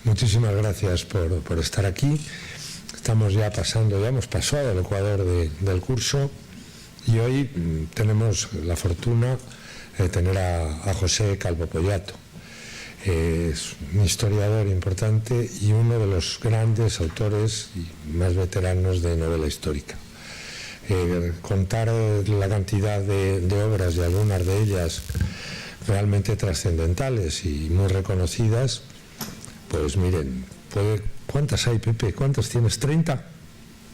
Muchísimas gracias por estar aquí. Estamos ya hemos pasado el Ecuador del curso y hoy tenemos la fortuna de tener a José Calvo Pollato. Es un historiador importante y uno de los grandes autores y más veteranos de novela histórica. Contar la cantidad de obras y algunas de ellas realmente trascendentales y muy reconocidas, pues miren, ¿cuántas hay, Pepe? ¿Cuántas tienes? ¿30?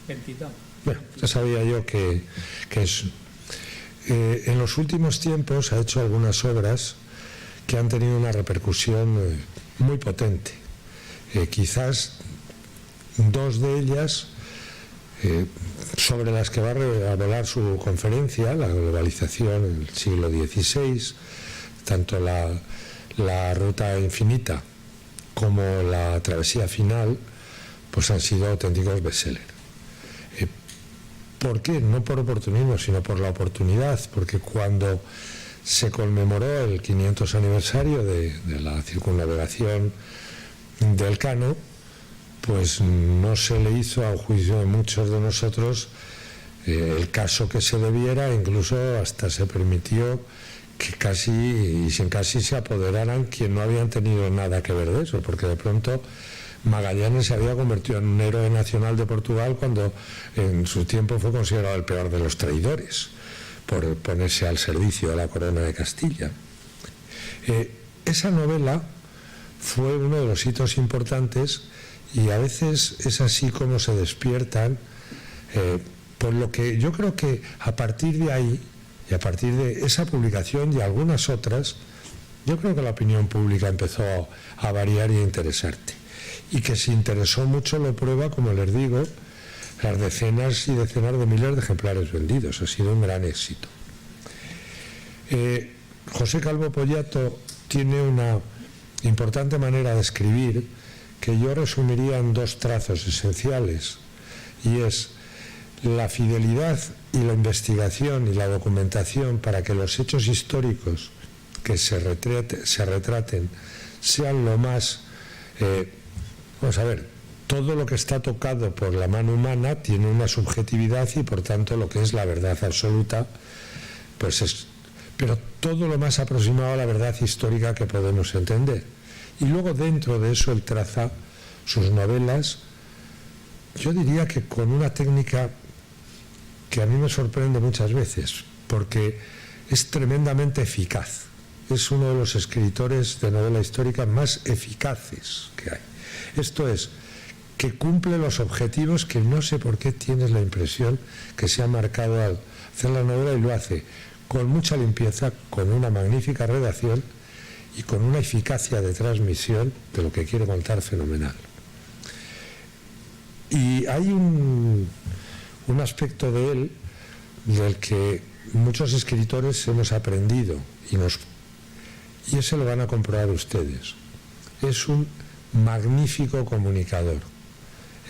22. Bueno, ya sabía yo que es... en los últimos tiempos ha hecho algunas obras que han tenido una repercusión muy potente. Quizás dos de ellas sobre las que va a volar su conferencia, la globalización en el siglo XVI, tanto la ruta infinita como la travesía final, pues han sido auténticos bestsellers. ¿Por qué? No por oportunismo, sino por la oportunidad, porque cuando se conmemoró el 500 aniversario de la circunnavegación del Elcano, pues no se le hizo, a juicio de muchos de nosotros, el caso que se debiera, incluso hasta se permitió que casi se apoderaran quien no habían tenido nada que ver de eso, porque de pronto Magallanes se había convertido en un héroe nacional de Portugal cuando en su tiempo fue considerado el peor de los traidores por ponerse al servicio de la corona de Castilla. Esa novela fue uno de los hitos importantes y a veces es así como se despiertan, por lo que yo creo que a partir de ahí y a partir de esa publicación y algunas otras, yo creo que la opinión pública empezó a variar y a interesarte. Y que se interesó mucho lo prueba, como les digo, las decenas y decenas de miles de ejemplares vendidos. Ha sido un gran éxito. José Calvo Pollato tiene una importante manera de escribir que yo resumiría en dos trazos esenciales, y es la fidelidad y la investigación y la documentación para que los hechos históricos que se retraten sean lo más... vamos a ver, todo lo que está tocado por la mano humana tiene una subjetividad y por tanto lo que es la verdad absoluta, pues es... pero todo lo más aproximado a la verdad histórica que podemos entender. Y luego dentro de eso él traza sus novelas, yo diría que con una técnica que a mí me sorprende muchas veces, porque es tremendamente eficaz. Es uno de los escritores de novela histórica más eficaces que hay. Esto es, que cumple los objetivos que no sé por qué tienes la impresión que se ha marcado al hacer la novela, y lo hace con mucha limpieza, con una magnífica redacción y con una eficacia de transmisión de lo que quiere contar fenomenal. Y hay un aspecto de él del que muchos escritores hemos aprendido y ese lo van a comprobar ustedes. Es un magnífico comunicador.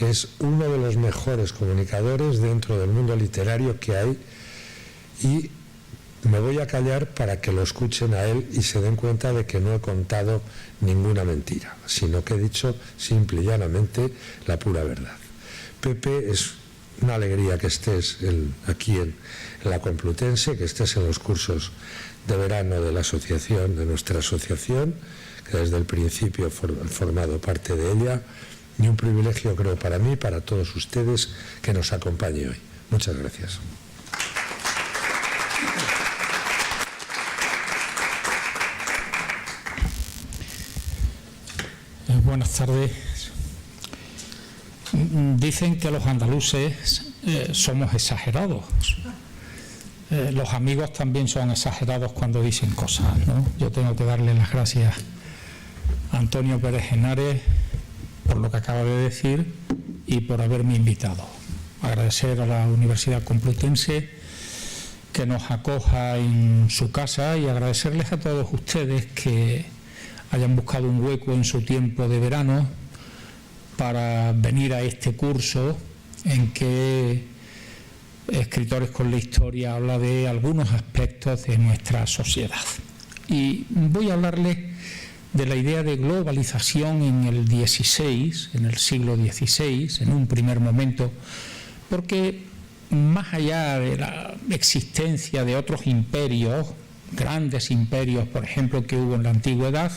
Es uno de los mejores comunicadores dentro del mundo literario que hay, y me voy a callar para que lo escuchen a él y se den cuenta de que no he contado ninguna mentira, sino que he dicho simple y llanamente la pura verdad. Pepe, es una alegría que estés aquí en la Complutense, que estés en los cursos de verano de la asociación, de nuestra asociación, que desde el principio he formado parte de ella, y un privilegio, creo, para mí, para todos ustedes, que nos acompañe hoy. Muchas gracias. Buenas tardes. Dicen que los andaluces somos exagerados. Los amigos también son exagerados cuando dicen cosas, ¿no? Yo tengo que darle las gracias a Antonio Pérez Henares por lo que acaba de decir y por haberme invitado. Agradecer a la Universidad Complutense que nos acoja en su casa y agradecerles a todos ustedes que hayan buscado un hueco en su tiempo de verano para venir a este curso en que Escritores con la Historia habla de algunos aspectos de nuestra sociedad. Y voy a hablarles de la idea de globalización en el siglo XVI, en un primer momento, porque más allá de la existencia de otros imperios, grandes imperios, por ejemplo, que hubo en la antigüedad,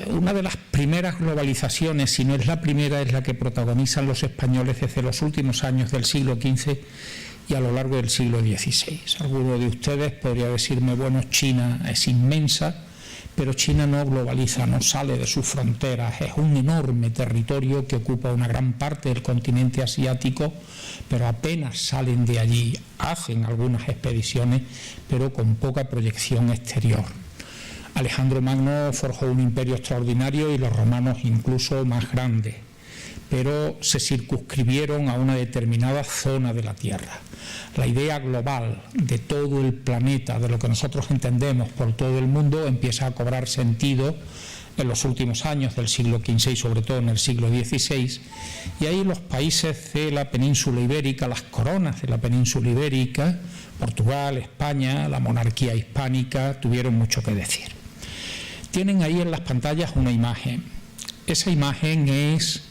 una de las primeras globalizaciones, si no es la primera, es la que protagonizan los españoles desde los últimos años del siglo XV y a lo largo del siglo XVI. Alguno de ustedes podría decirme, bueno, China es inmensa, pero China no globaliza, no sale de sus fronteras, es un enorme territorio que ocupa una gran parte del continente asiático, pero apenas salen de allí, hacen algunas expediciones, pero con poca proyección exterior. Alejandro Magno forjó un imperio extraordinario y los romanos incluso más grande, pero se circunscribieron a una determinada zona de la Tierra. La idea global de todo el planeta, de lo que nosotros entendemos por todo el mundo, empieza a cobrar sentido en los últimos años del siglo XV y sobre todo en el siglo XVI, y ahí los países de la península ibérica, las coronas de la península ibérica, Portugal, España, la monarquía hispánica, tuvieron mucho que decir. Tienen ahí en las pantallas una imagen. Esa imagen es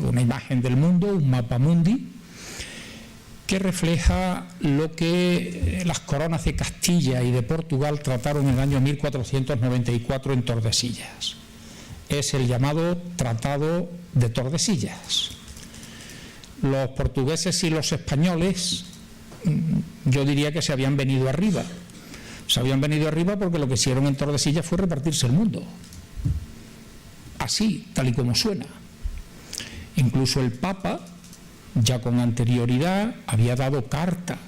una imagen del mundo, un mapa mundi, que refleja lo que las coronas de Castilla y de Portugal trataron en el año 1494 en Tordesillas. Es el llamado Tratado de Tordesillas. Los portugueses y los españoles, yo diría que se habían venido arriba. Se habían venido arriba porque lo que hicieron en Tordesillas fue repartirse el mundo. Así, tal y como suena. Incluso el Papa, ya con anterioridad, había dado carta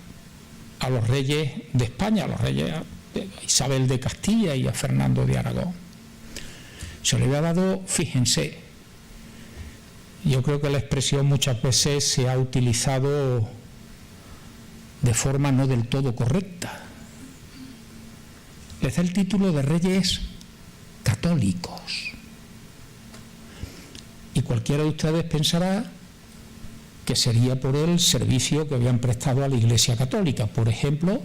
a los reyes de España, a los reyes, a Isabel de Castilla y a Fernando de Aragón. Se le había dado, fíjense, yo creo que la expresión muchas veces se ha utilizado de forma no del todo correcta. Les da el título de reyes católicos. Y cualquiera de ustedes pensará que sería por el servicio que habían prestado a la Iglesia Católica, por ejemplo,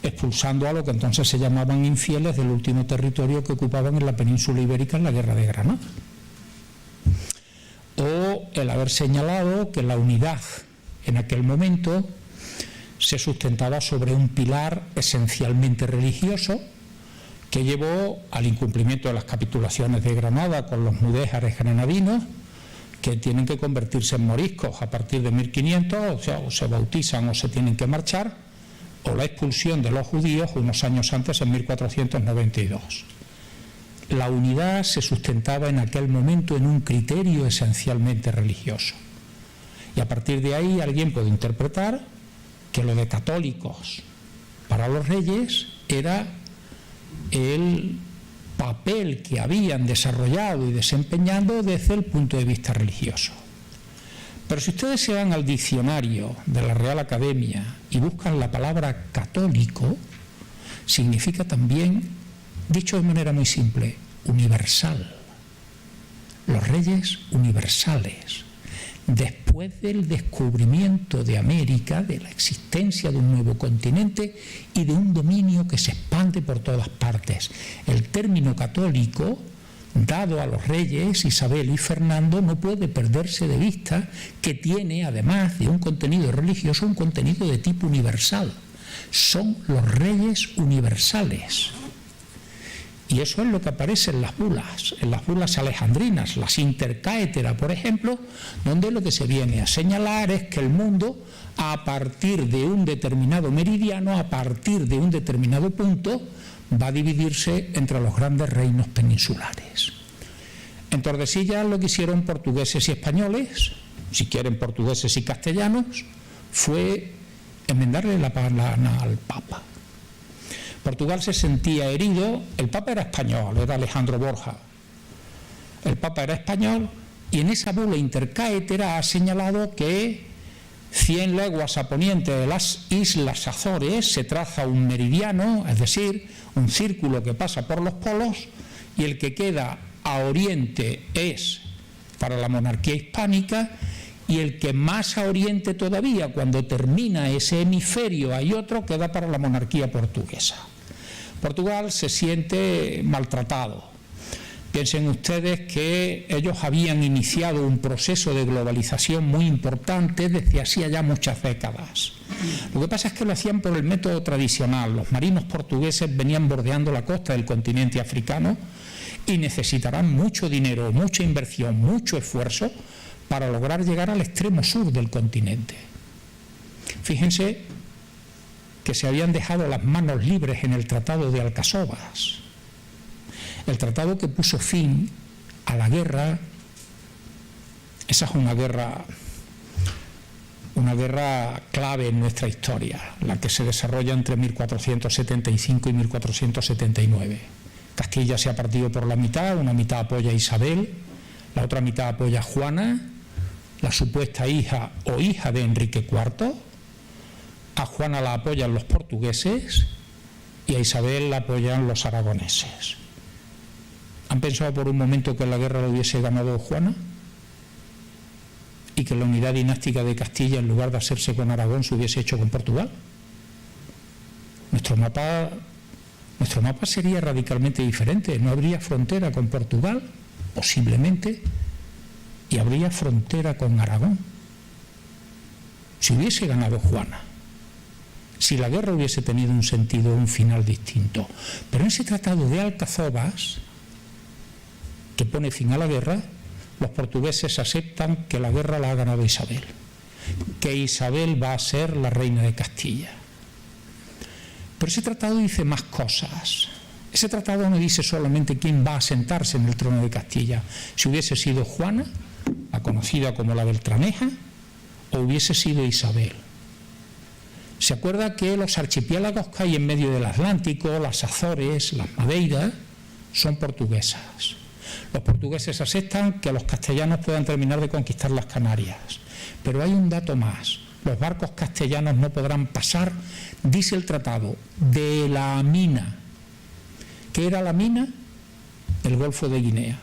expulsando a lo que entonces se llamaban infieles del último territorio que ocupaban en la península ibérica en la Guerra de Granada. O el haber señalado que la unidad en aquel momento se sustentaba sobre un pilar esencialmente religioso que llevó al incumplimiento de las capitulaciones de Granada con los mudéjares granadinos, que tienen que convertirse en moriscos a partir de 1500, o sea, o se bautizan o se tienen que marchar, o la expulsión de los judíos unos años antes, en 1492. La unidad se sustentaba en aquel momento en un criterio esencialmente religioso. Y a partir de ahí alguien puede interpretar que lo de católicos para los reyes era el papel que habían desarrollado y desempeñado desde el punto de vista religioso. Pero si ustedes se van al diccionario de la Real Academia y buscan la palabra católico, significa también, dicho de manera muy simple, universal. Los reyes universales. Después del descubrimiento de América, de la existencia de un nuevo continente y de un dominio que se expande por todas partes. El término católico, dado a los reyes Isabel y Fernando, no puede perderse de vista que tiene, además de un contenido religioso, un contenido de tipo universal. Son los reyes universales. Y eso es lo que aparece en las bulas alejandrinas, las intercaetera, por ejemplo, donde lo que se viene a señalar es que el mundo, a partir de un determinado meridiano, a partir de un determinado punto, va a dividirse entre los grandes reinos peninsulares. En Tordesillas lo que hicieron portugueses y españoles, si quieren portugueses y castellanos, fue enmendarle la palabra al Papa. Portugal se sentía herido, el Papa era español, era Alejandro Borja. El Papa era español y en esa bula intercaetera ha señalado que 100 leguas a poniente de las Islas Azores se traza un meridiano, es decir, un círculo que pasa por los polos, y el que queda a oriente es para la monarquía hispánica, y el que más a oriente todavía, cuando termina ese hemisferio hay otro, queda para la monarquía portuguesa. Portugal se siente maltratado. Piensen ustedes que ellos habían iniciado un proceso de globalización muy importante desde hacía ya muchas décadas. Lo que pasa es que lo hacían por el método tradicional. Los marinos portugueses venían bordeando la costa del continente africano y necesitarán mucho dinero, mucha inversión, mucho esfuerzo para lograr llegar al extremo sur del continente. Fíjense que se habían dejado las manos libres en el Tratado de Alcasovas, el tratado que puso fin a la guerra. Esa es una guerra clave en nuestra historia, la que se desarrolla entre 1475 y 1479. Castilla se ha partido por la mitad, una mitad apoya a Isabel, la otra mitad apoya a Juana, la supuesta hija o hija de Enrique IV. A Juana la apoyan los portugueses y a Isabel la apoyan los aragoneses. ¿Han pensado por un momento que la guerra la hubiese ganado Juana? ¿Y que la unidad dinástica de Castilla, en lugar de hacerse con Aragón, se hubiese hecho con Portugal? Nuestro mapa sería radicalmente diferente. No habría frontera con Portugal, posiblemente, y habría frontera con Aragón. Si hubiese ganado Juana, si la guerra hubiese tenido un sentido, un final distinto. Pero en ese tratado de Alcasovas, que pone fin a la guerra, los portugueses aceptan que la guerra la ha ganado Isabel, que Isabel va a ser la reina de Castilla. Pero ese tratado dice más cosas. Ese tratado no dice solamente quién va a sentarse en el trono de Castilla. Si hubiese sido Juana, la conocida como la Beltraneja, o hubiese sido Isabel. ¿Se acuerda que los archipiélagos que hay en medio del Atlántico, las Azores, las Madeiras, son portuguesas? Los portugueses aceptan que los castellanos puedan terminar de conquistar las Canarias. Pero hay un dato más. Los barcos castellanos no podrán pasar, dice el tratado, de la mina. ¿Qué era la mina? El Golfo de Guinea.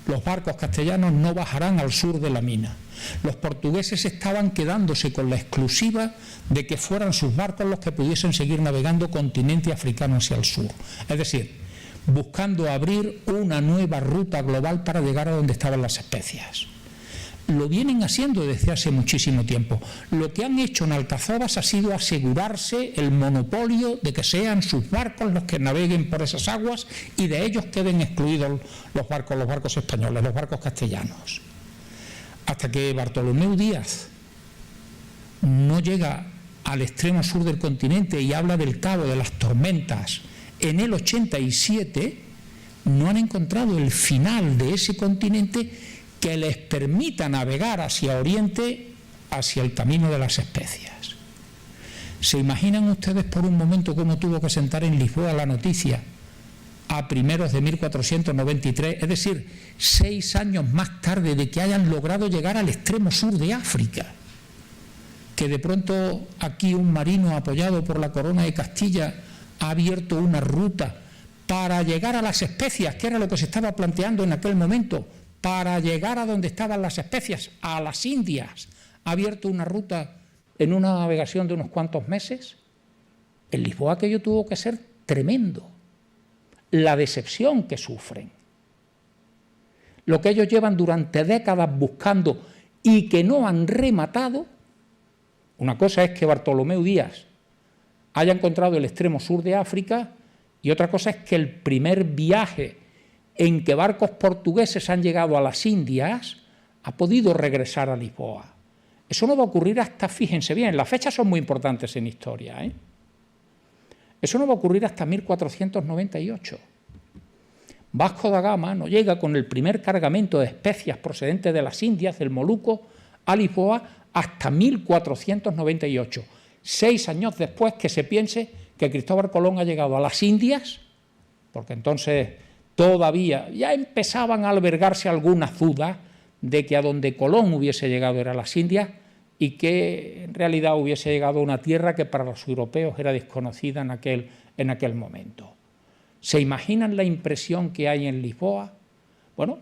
Los barcos castellanos no bajarán al sur de la mina. Los portugueses estaban quedándose con la exclusiva de que fueran sus barcos los que pudiesen seguir navegando continente africano hacia el sur. Es decir, buscando abrir una nueva ruta global para llegar a donde estaban las especias. Lo vienen haciendo desde hace muchísimo tiempo. Lo que han hecho en Alcasovas ha sido asegurarse el monopolio de que sean sus barcos los que naveguen por esas aguas y de ellos queden excluidos los barcos españoles, los barcos castellanos. Hasta que Bartolomeu Díaz no llega al extremo sur del continente y habla del Cabo de las Tormentas en el 87, no han encontrado el final de ese continente que les permita navegar hacia Oriente, hacia el camino de las especias. ¿Se imaginan ustedes por un momento cómo tuvo que sentar en Lisboa la noticia a primeros de 1493, es decir, 6 años más tarde de que hayan logrado llegar al extremo sur de África? Que de pronto aquí un marino apoyado por la corona de Castilla ha abierto una ruta para llegar a las especias, que era lo que se estaba planteando en aquel momento, para llegar a donde estaban las especias, a las Indias. Ha abierto una ruta en una navegación de unos cuantos meses. En Lisboa aquello tuvo que ser tremendo. La decepción que sufren. Lo que ellos llevan durante décadas buscando y que no han rematado. Una cosa es que Bartolomeu Díaz haya encontrado el extremo sur de África y otra cosa es que el primer viaje en que barcos portugueses han llegado a las Indias ha podido regresar a Lisboa. Eso no va a ocurrir hasta, fíjense bien, las fechas son muy importantes en historia, Eso no va a ocurrir hasta 1498. Vasco da Gama no llega con el primer cargamento de especias procedentes de las Indias, del Moluco, a Lisboa hasta 1498. 6 años después que se piense que Cristóbal Colón ha llegado a las Indias, porque entonces todavía ya empezaban a albergarse algunas dudas de que a donde Colón hubiese llegado era las Indias y que en realidad hubiese llegado a una tierra que para los europeos era desconocida en aquel momento. ¿Se imaginan la impresión que hay en Lisboa? Bueno,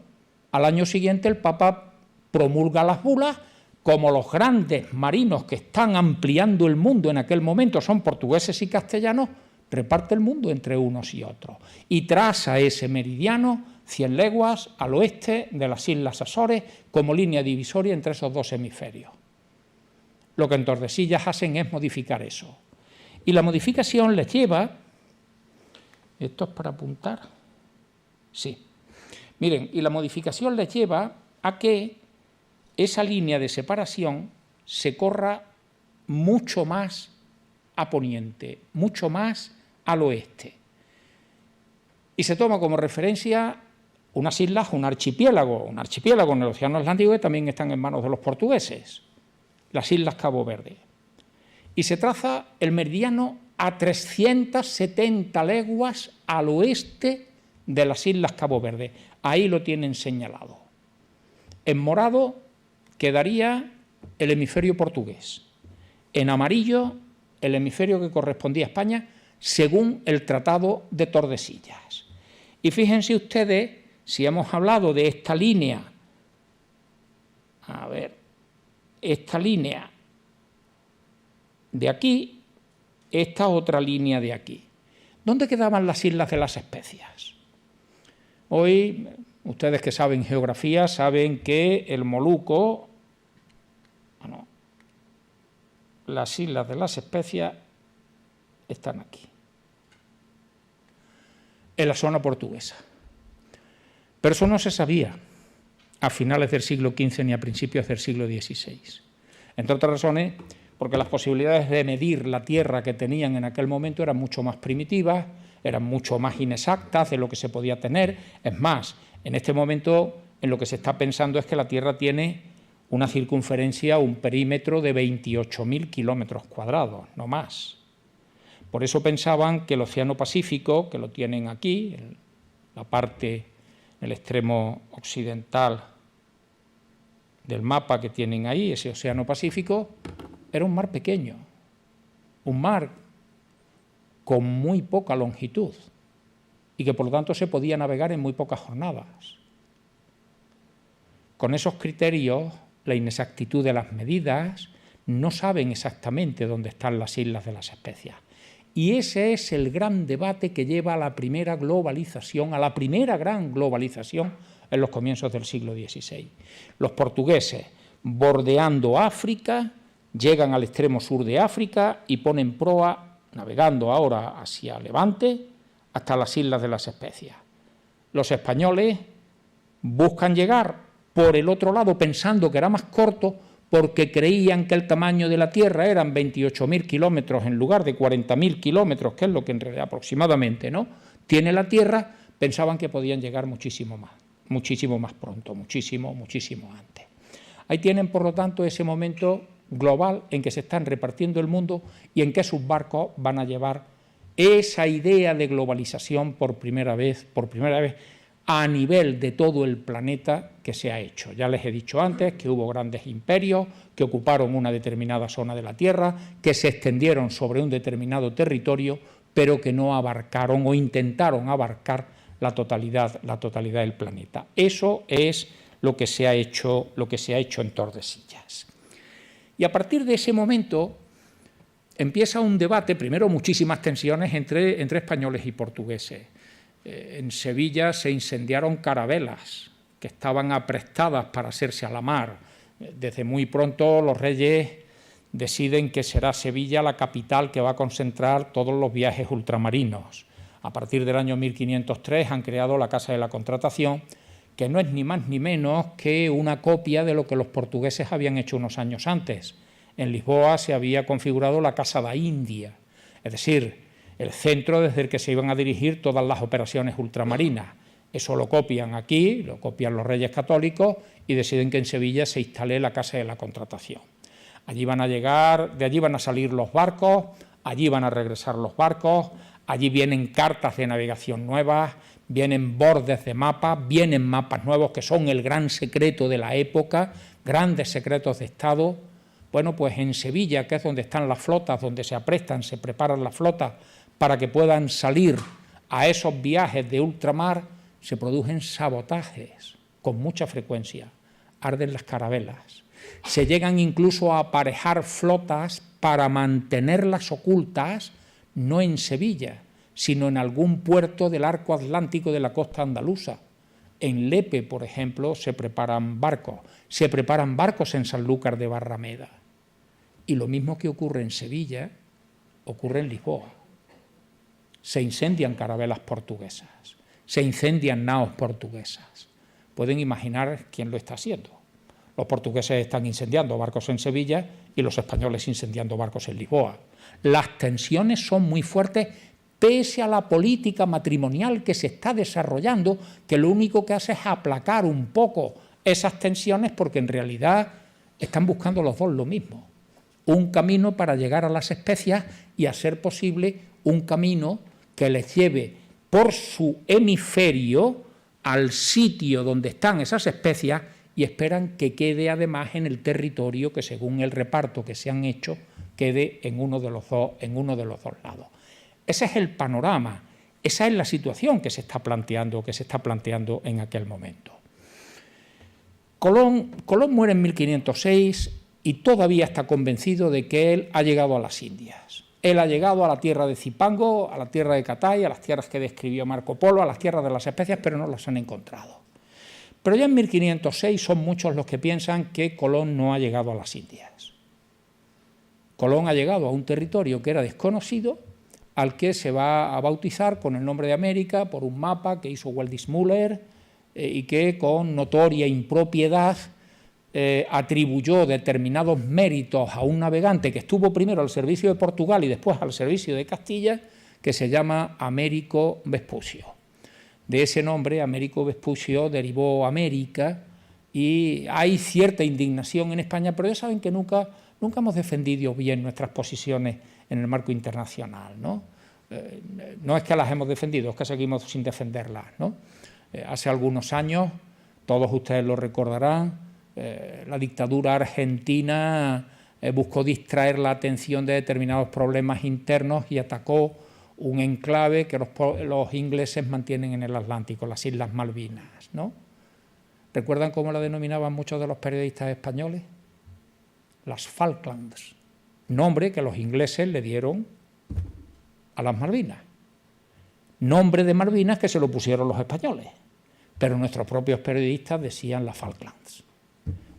al año siguiente el Papa promulga las bulas. Como los grandes marinos que están ampliando el mundo en aquel momento son portugueses y castellanos, reparte el mundo entre unos y otros y traza ese meridiano 100 leguas al oeste de las Islas Azores como línea divisoria entre esos dos hemisferios. Lo que en Tordesillas hacen es modificar eso. Y la modificación les lleva... ¿Esto es para apuntar? Sí. Miren, y la modificación les lleva a que esa línea de separación se corra mucho más a poniente, mucho más al oeste. Y se toma como referencia unas islas, un archipiélago en el Océano Atlántico que también están en manos de los portugueses, las Islas Cabo Verde. Y se traza el meridiano a 370 leguas al oeste de las Islas Cabo Verde. Ahí lo tienen señalado. En morado quedaría el hemisferio portugués. En amarillo, el hemisferio que correspondía a España, según el Tratado de Tordesillas. Y fíjense ustedes, si hemos hablado de esta línea, a ver, esta línea de aquí, esta otra línea de aquí. ¿Dónde quedaban las Islas de las Especias? Hoy, ustedes que saben geografía, saben que el Moluco, bueno, las Islas de las Especias están aquí, en la zona portuguesa. Pero eso no se sabía a finales del siglo XV ni a principios del siglo XVI. Entre otras razones, porque las posibilidades de medir la tierra que tenían en aquel momento eran mucho más primitivas, eran mucho más inexactas de lo que se podía tener. Es más, en este momento en lo que se está pensando es que la Tierra tiene una circunferencia, un perímetro de 28.000 kilómetros cuadrados, no más. Por eso pensaban que el Océano Pacífico, que lo tienen aquí, en la parte, el extremo occidental del mapa que tienen ahí, ese Océano Pacífico, era un mar pequeño, un mar con muy poca longitud y que por lo tanto se podía navegar en muy pocas jornadas. Con esos criterios, la inexactitud de las medidas, no saben exactamente dónde están las Islas de las Especias. Y ese es el gran debate que lleva a la primera globalización, a la primera gran globalización en los comienzos del siglo XVI. Los portugueses, bordeando África, llegan al extremo sur de África y ponen proa, navegando ahora hacia Levante, hasta las Islas de las Especias. Los españoles buscan llegar por el otro lado pensando que era más corto porque creían que el tamaño de la Tierra eran 28.000 kilómetros en lugar de 40.000 kilómetros, que es lo que en realidad aproximadamente, ¿no?, tiene la Tierra, pensaban que podían llegar muchísimo más pronto, muchísimo antes. Ahí tienen, por lo tanto, ese momento global en que se están repartiendo el mundo y en que sus barcos van a llevar esa idea de globalización por primera vez a nivel de todo el planeta que se ha hecho. Ya les he dicho antes que hubo grandes imperios que ocuparon una determinada zona de la Tierra, que se extendieron sobre un determinado territorio, pero que no abarcaron o intentaron abarcar la totalidad del planeta. Eso es lo que se ha hecho en Tordesillas. Y a partir de ese momento empieza un debate, primero muchísimas tensiones entre españoles y portugueses. En Sevilla se incendiaron carabelas que estaban aprestadas para hacerse a la mar. Desde muy pronto los reyes deciden que será Sevilla la capital que va a concentrar todos los viajes ultramarinos. A partir del año 1503 han creado la Casa de la Contratación, que no es ni más ni menos que una copia de lo que los portugueses habían hecho unos años antes. En Lisboa se había configurado la Casa da India, es decir, el centro desde el que se iban a dirigir todas las operaciones ultramarinas. Eso lo copian aquí, lo copian los reyes católicos y deciden que en Sevilla se instale la Casa de la Contratación. Allí van a llegar, de allí van a salir los barcos, allí van a regresar los barcos, allí vienen cartas de navegación nuevas, vienen bordes de mapas, vienen mapas nuevos que son el gran secreto de la época, grandes secretos de Estado. Bueno, pues en Sevilla, que es donde están las flotas, donde se aprestan, se preparan las flotas para que puedan salir a esos viajes de ultramar, se producen sabotajes con mucha frecuencia, arden las carabelas. Se llegan incluso a aparejar flotas para mantenerlas ocultas, no en Sevilla, sino en algún puerto del arco atlántico de la costa andaluza. En Lepe, por ejemplo, se preparan barcos en Sanlúcar de Barrameda. Y lo mismo que ocurre en Sevilla, ocurre en Lisboa. Se incendian carabelas portuguesas, se incendian naos portuguesas. Pueden imaginar quién lo está haciendo. Los portugueses están incendiando barcos en Sevilla y los españoles incendiando barcos en Lisboa. Las tensiones son muy fuertes pese a la política matrimonial que se está desarrollando, que lo único que hace es aplacar un poco esas tensiones, porque en realidad están buscando los dos lo mismo. Un camino para llegar a las especias y, a ser posible, un camino que les lleve por su hemisferio al sitio donde están esas especias, y esperan que quede además en el territorio que, según el reparto que se han hecho, quede en uno de los dos lados. Ese es el panorama, esa es la situación que se está planteando en aquel momento. Colón muere en 1506 y todavía está convencido de que él ha llegado a las Indias. Él ha llegado a la tierra de Zipango, a la tierra de Catay, a las tierras que describió Marco Polo, a las tierras de las especias, pero no las han encontrado. Pero ya en 1506 son muchos los que piensan que Colón no ha llegado a las Indias. Colón ha llegado a un territorio que era desconocido, al que se va a bautizar con el nombre de América por un mapa que hizo Waldismuller y que, con notoria impropiedad, atribuyó determinados méritos a un navegante que estuvo primero al servicio de Portugal y después al servicio de Castilla, que se llama Américo Vespucio. De ese nombre, Américo Vespucio, derivó América, y hay cierta indignación en España, pero ya saben que nunca hemos defendido bien nuestras posiciones en el marco internacional, ¿no? No es que las hemos defendido, es que seguimos sin defenderlas, ¿no? Hace algunos años, todos ustedes lo recordarán, la dictadura argentina buscó distraer la atención de determinados problemas internos y atacó un enclave que los ingleses mantienen en el Atlántico, las Islas Malvinas, ¿no? ¿Recuerdan cómo la denominaban muchos de los periodistas españoles? Las Falklands, nombre que los ingleses le dieron a las Malvinas. Nombre de Malvinas que se lo pusieron los españoles, pero nuestros propios periodistas decían las Falklands,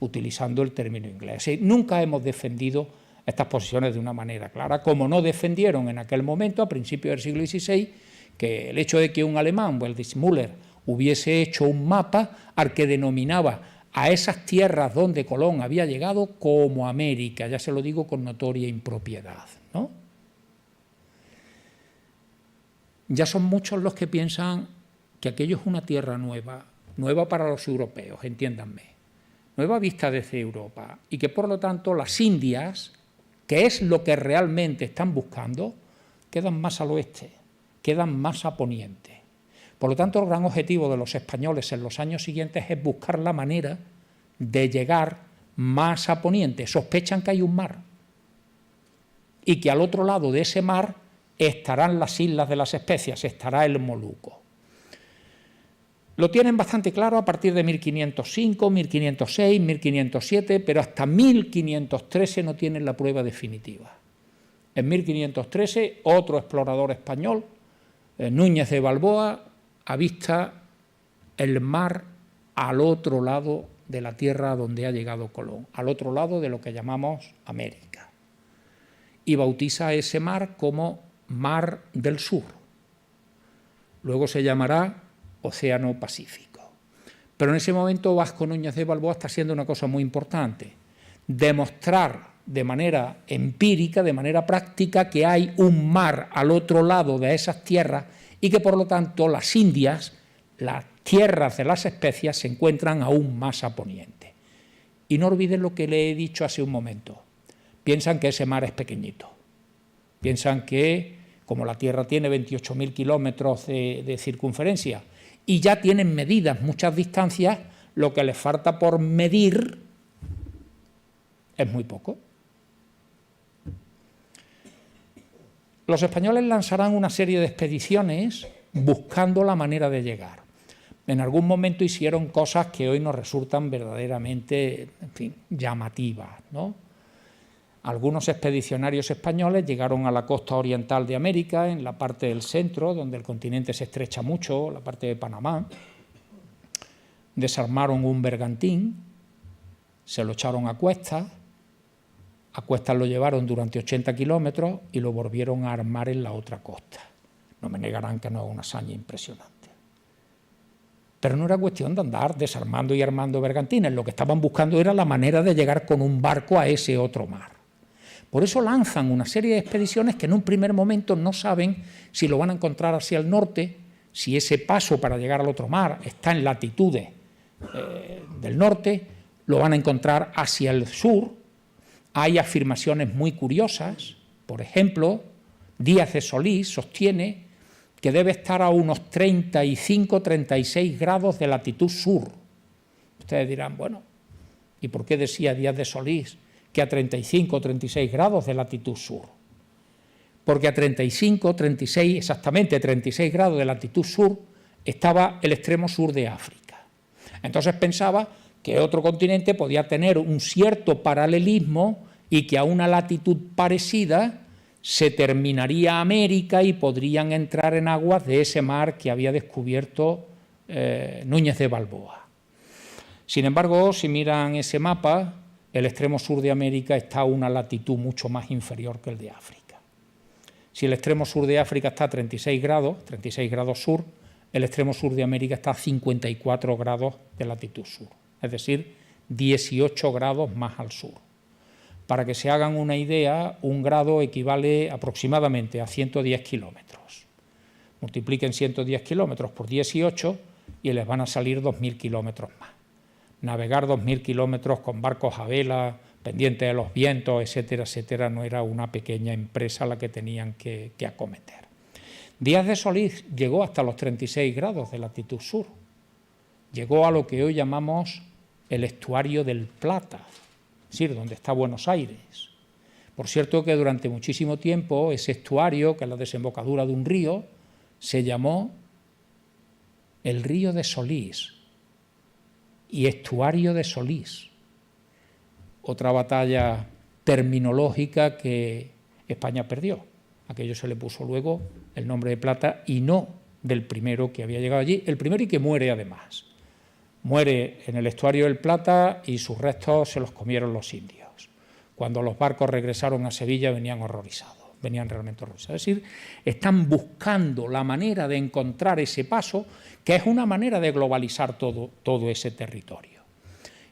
utilizando el término inglés. Sí, nunca hemos defendido estas posiciones de una manera clara, como no defendieron en aquel momento, a principios del siglo XVI, que el hecho de que un alemán, Waldismuller, hubiese hecho un mapa al que denominaba a esas tierras donde Colón había llegado como América, ya se lo digo con notoria impropiedad, ¿no? Ya son muchos los que piensan que aquello es una tierra nueva, nueva para los europeos, entiéndanme, nueva vista desde Europa, y que por lo tanto las Indias, que es lo que realmente están buscando, quedan más al oeste, quedan más a poniente. Por lo tanto, el gran objetivo de los españoles en los años siguientes es buscar la manera de llegar más a poniente. Sospechan que hay un mar y que al otro lado de ese mar estarán las islas de las especias, estará el Moluco. Lo tienen bastante claro a partir de 1505, 1506, 1507, pero hasta 1513 no tienen la prueba definitiva. En 1513, otro explorador español, Núñez de Balboa, avista el mar al otro lado de la tierra donde ha llegado Colón, al otro lado de lo que llamamos América, y bautiza ese mar como Mar del Sur. Luego se llamará Océano Pacífico. Pero en ese momento Vasco Núñez de Balboa está haciendo una cosa muy importante: demostrar de manera empírica, de manera práctica, que hay un mar al otro lado de esas tierras y que por lo tanto las Indias, las tierras de las especias, se encuentran aún más a poniente. Y no olviden lo que le he dicho hace un momento: piensan que ese mar es pequeñito, piensan que, como la Tierra tiene 28.000 kilómetros de circunferencia y ya tienen medidas muchas distancias, lo que les falta por medir es muy poco. Los españoles lanzarán una serie de expediciones buscando la manera de llegar. En algún momento hicieron cosas que hoy nos resultan verdaderamente, en fin, llamativas, ¿no? Algunos expedicionarios españoles llegaron a la costa oriental de América, en la parte del centro, donde el continente se estrecha mucho, la parte de Panamá. Desarmaron un bergantín, se lo echaron a cuestas lo llevaron durante 80 kilómetros y lo volvieron a armar en la otra costa. No me negarán que no es una hazaña impresionante. Pero no era cuestión de andar desarmando y armando bergantines, lo que estaban buscando era la manera de llegar con un barco a ese otro mar. Por eso lanzan una serie de expediciones que en un primer momento no saben si lo van a encontrar hacia el norte, si ese paso para llegar al otro mar está en latitudes del norte, lo van a encontrar hacia el sur. Hay afirmaciones muy curiosas, por ejemplo, Díaz de Solís sostiene que debe estar a unos 35-36 grados de latitud sur. Ustedes dirán, bueno, ¿y por qué decía Díaz de Solís que a 35 o 36 grados de latitud sur? Porque a 35, 36, exactamente 36 grados de latitud sur estaba el extremo sur de África. Entonces pensaba que otro continente podía tener un cierto paralelismo y que a una latitud parecida se terminaría América y podrían entrar en aguas de ese mar que había descubierto Núñez de Balboa. Sin embargo, si miran ese mapa, el extremo sur de América está a una latitud mucho más inferior que el de África. Si el extremo sur de África está a 36 grados sur, el extremo sur de América está a 54 grados de latitud sur, es decir, 18 grados más al sur. Para que se hagan una idea, un grado equivale aproximadamente a 110 kilómetros. Multipliquen 110 kilómetros por 18 y les van a salir 2.000 kilómetros más. Navegar 2.000 kilómetros con barcos a vela, pendientes de los vientos, etcétera, etcétera, no era una pequeña empresa la que tenían que acometer. Díaz de Solís llegó hasta los 36 grados de latitud sur. Llegó a lo que hoy llamamos el estuario del Plata, es decir, donde está Buenos Aires. Por cierto que durante muchísimo tiempo ese estuario, que es la desembocadura de un río, se llamó el río de Solís y estuario de Solís. Otra batalla terminológica que España perdió. Aquello se le puso luego el nombre de Plata y no del primero que había llegado allí, el primero y que muere además. Muere en el estuario del Plata y sus restos se los comieron los indios. Cuando los barcos regresaron a Sevilla venían horrorizados, venían realmente horrorizados. Es decir, están buscando la manera de encontrar ese paso, que es una manera de globalizar todo ese territorio.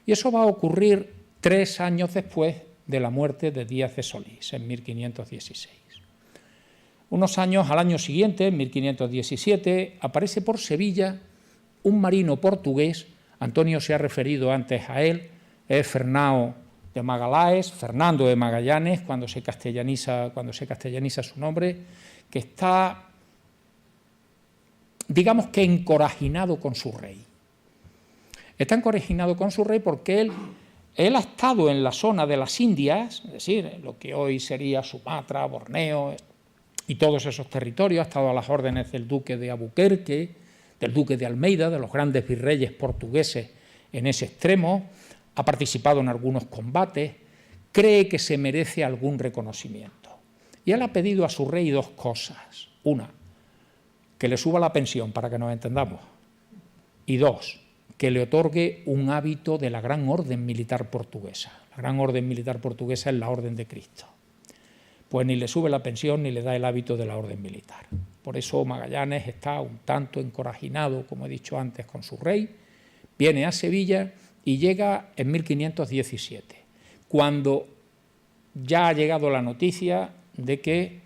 Y eso va a ocurrir 3 años después de la muerte de Díaz de Solís, en 1516. Unos años, al año siguiente, en 1517, aparece por Sevilla un marino portugués. Antonio se ha referido antes a él, es Fernando de Magallanes, cuando se castellaniza su nombre, que está, digamos que encorajinado con su rey. Está encorajinado con su rey porque él ha estado en la zona de las Indias, es decir, lo que hoy sería Sumatra, Borneo y todos esos territorios, ha estado a las órdenes del duque de Albuquerque, del duque de Almeida, de los grandes virreyes portugueses en ese extremo, ha participado en algunos combates, cree que se merece algún reconocimiento. Y él ha pedido a su rey 2 cosas. Una, que le suba la pensión, para que nos entendamos. Y 2, que le otorgue un hábito de la Gran Orden Militar Portuguesa. La Gran Orden Militar Portuguesa es la Orden de Cristo. Pues ni le sube la pensión ni le da el hábito de la orden militar. Por eso Magallanes está un tanto encorajinado, como he dicho antes, con su rey, viene a Sevilla y llega en 1517, cuando ya ha llegado la noticia de que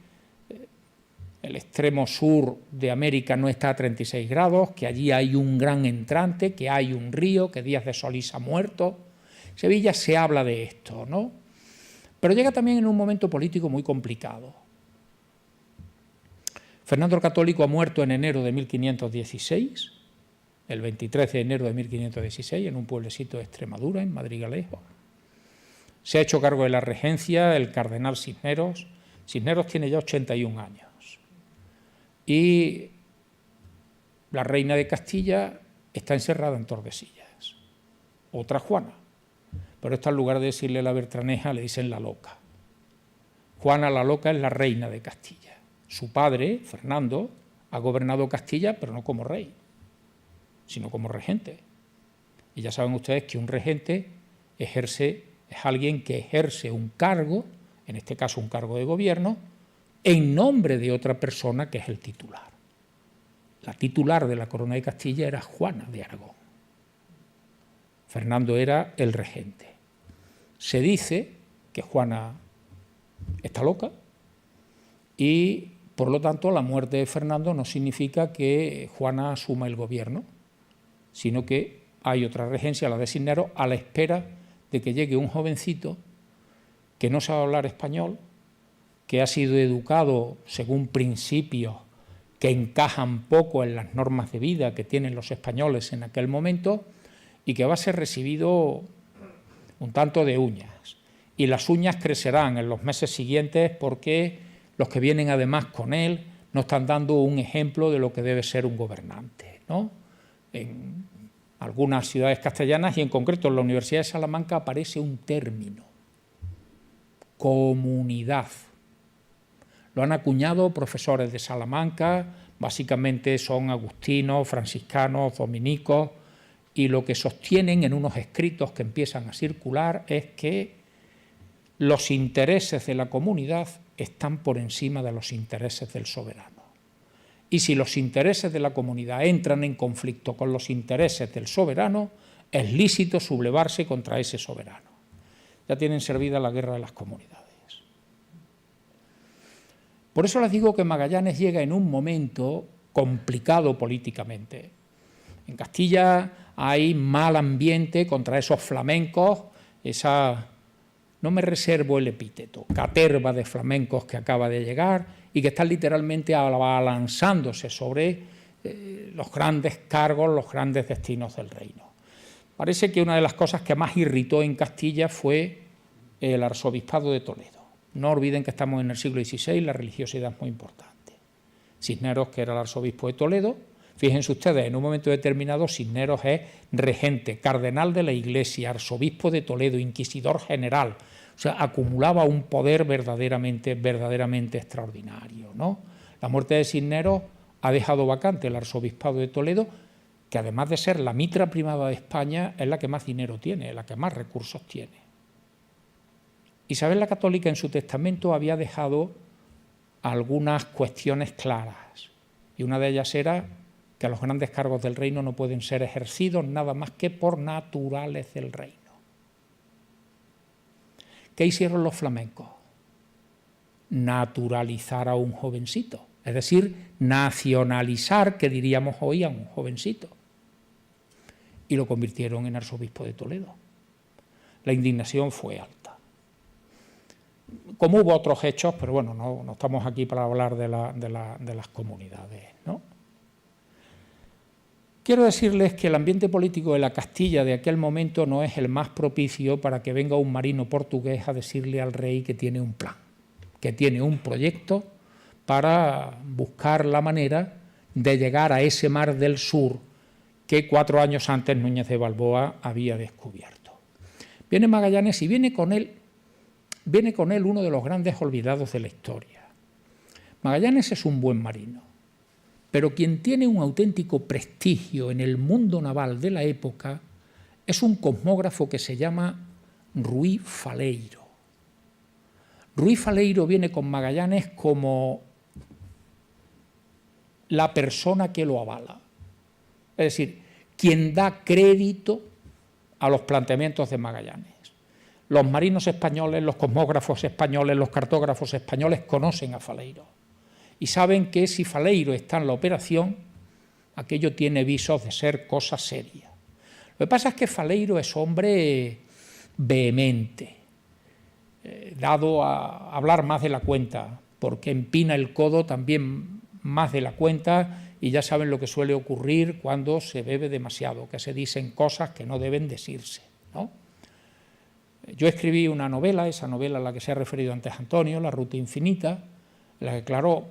el extremo sur de América no está a 36 grados, que allí hay un gran entrante, que hay un río, que Díaz de Solís ha muerto. Sevilla se habla de esto, ¿no? Pero llega también en un momento político muy complicado. Fernando el Católico ha muerto en enero de 1516, el 23 de enero de 1516, en un pueblecito de Extremadura, en Madrigalejo. Se ha hecho cargo de la regencia el cardenal Cisneros. Cisneros tiene ya 81 años. Y la reina de Castilla está encerrada en Tordesillas. Otra Juana. Pero esta, en lugar de decirle la Bertraneja, le dicen la loca. Juana la Loca es la reina de Castilla. Su padre, Fernando, ha gobernado Castilla, pero no como rey, sino como regente. Y ya saben ustedes que un regente es alguien que ejerce un cargo, en este caso un cargo de gobierno, en nombre de otra persona que es el titular. La titular de la corona de Castilla era Juana de Aragón. Fernando era el regente. Se dice que Juana está loca y, por lo tanto, la muerte de Fernando no significa que Juana asuma el gobierno, sino que hay otra regencia, la de Cisneros, a la espera de que llegue un jovencito que no sabe hablar español, que ha sido educado según principios que encajan poco en las normas de vida que tienen los españoles en aquel momento y que va a ser recibido un tanto de uñas. Y las uñas crecerán en los meses siguientes porque los que vienen además con él nos están dando un ejemplo de lo que debe ser un gobernante, ¿no? En algunas ciudades castellanas y en concreto en la Universidad de Salamanca aparece un término: comunidad. Lo han acuñado profesores de Salamanca, básicamente son agustinos, franciscanos, dominicos, y lo que sostienen en unos escritos que empiezan a circular es que los intereses de la comunidad están por encima de los intereses del soberano. Y si los intereses de la comunidad entran en conflicto con los intereses del soberano, es lícito sublevarse contra ese soberano. Ya tienen servida la guerra de las comunidades. Por eso les digo que Magallanes llega en un momento complicado políticamente. En Castilla hay mal ambiente contra esos flamencos, esa, no me reservo el epíteto, caterva de flamencos que acaba de llegar y que están literalmente abalanzándose sobre los grandes cargos, los grandes destinos del reino. Parece que una de las cosas que más irritó en Castilla fue el arzobispado de Toledo. No olviden que estamos en el siglo XVI, la religiosidad es muy importante. Cisneros, que era el arzobispo de Toledo, fíjense ustedes, en un momento determinado Cisneros es regente, cardenal de la Iglesia, arzobispo de Toledo, inquisidor general, o sea, acumulaba un poder verdaderamente extraordinario, ¿no? La muerte de Cisneros ha dejado vacante el arzobispado de Toledo, que además de ser la mitra primada de España, es la que más dinero tiene, la que más recursos tiene. Isabel la Católica en su testamento había dejado algunas cuestiones claras, y una de ellas era que los grandes cargos del reino no pueden ser ejercidos nada más que por naturales del reino. ¿Qué hicieron los flamencos? Naturalizar a un jovencito, es decir, nacionalizar, que diríamos hoy, a un jovencito. Y lo convirtieron en arzobispo de Toledo. La indignación fue alta. Como hubo otros hechos, pero bueno, no estamos aquí para hablar de las comunidades, ¿no? Quiero decirles que el ambiente político de la Castilla de aquel momento no es el más propicio para que venga un marino portugués a decirle al rey que tiene un plan, que tiene un proyecto para buscar la manera de llegar a ese mar del sur que 4 años antes Núñez de Balboa había descubierto. Viene Magallanes y viene con él uno de los grandes olvidados de la historia. Magallanes es un buen marino, pero quien tiene un auténtico prestigio en el mundo naval de la época es un cosmógrafo que se llama Ruy Faleiro. Ruy Faleiro viene con Magallanes como la persona que lo avala, es decir, quien da crédito a los planteamientos de Magallanes. Los marinos españoles, los cosmógrafos españoles, los cartógrafos españoles conocen a Faleiro y saben que si Faleiro está en la operación, aquello tiene visos de ser cosa seria. Lo que pasa es que Faleiro es hombre vehemente, dado a hablar más de la cuenta, porque empina el codo también más de la cuenta, y ya saben lo que suele ocurrir cuando se bebe demasiado, que se dicen cosas que no deben decirse, ¿no? Yo escribí una novela, esa novela a la que se ha referido antes Antonio, La ruta infinita, en la que, claro,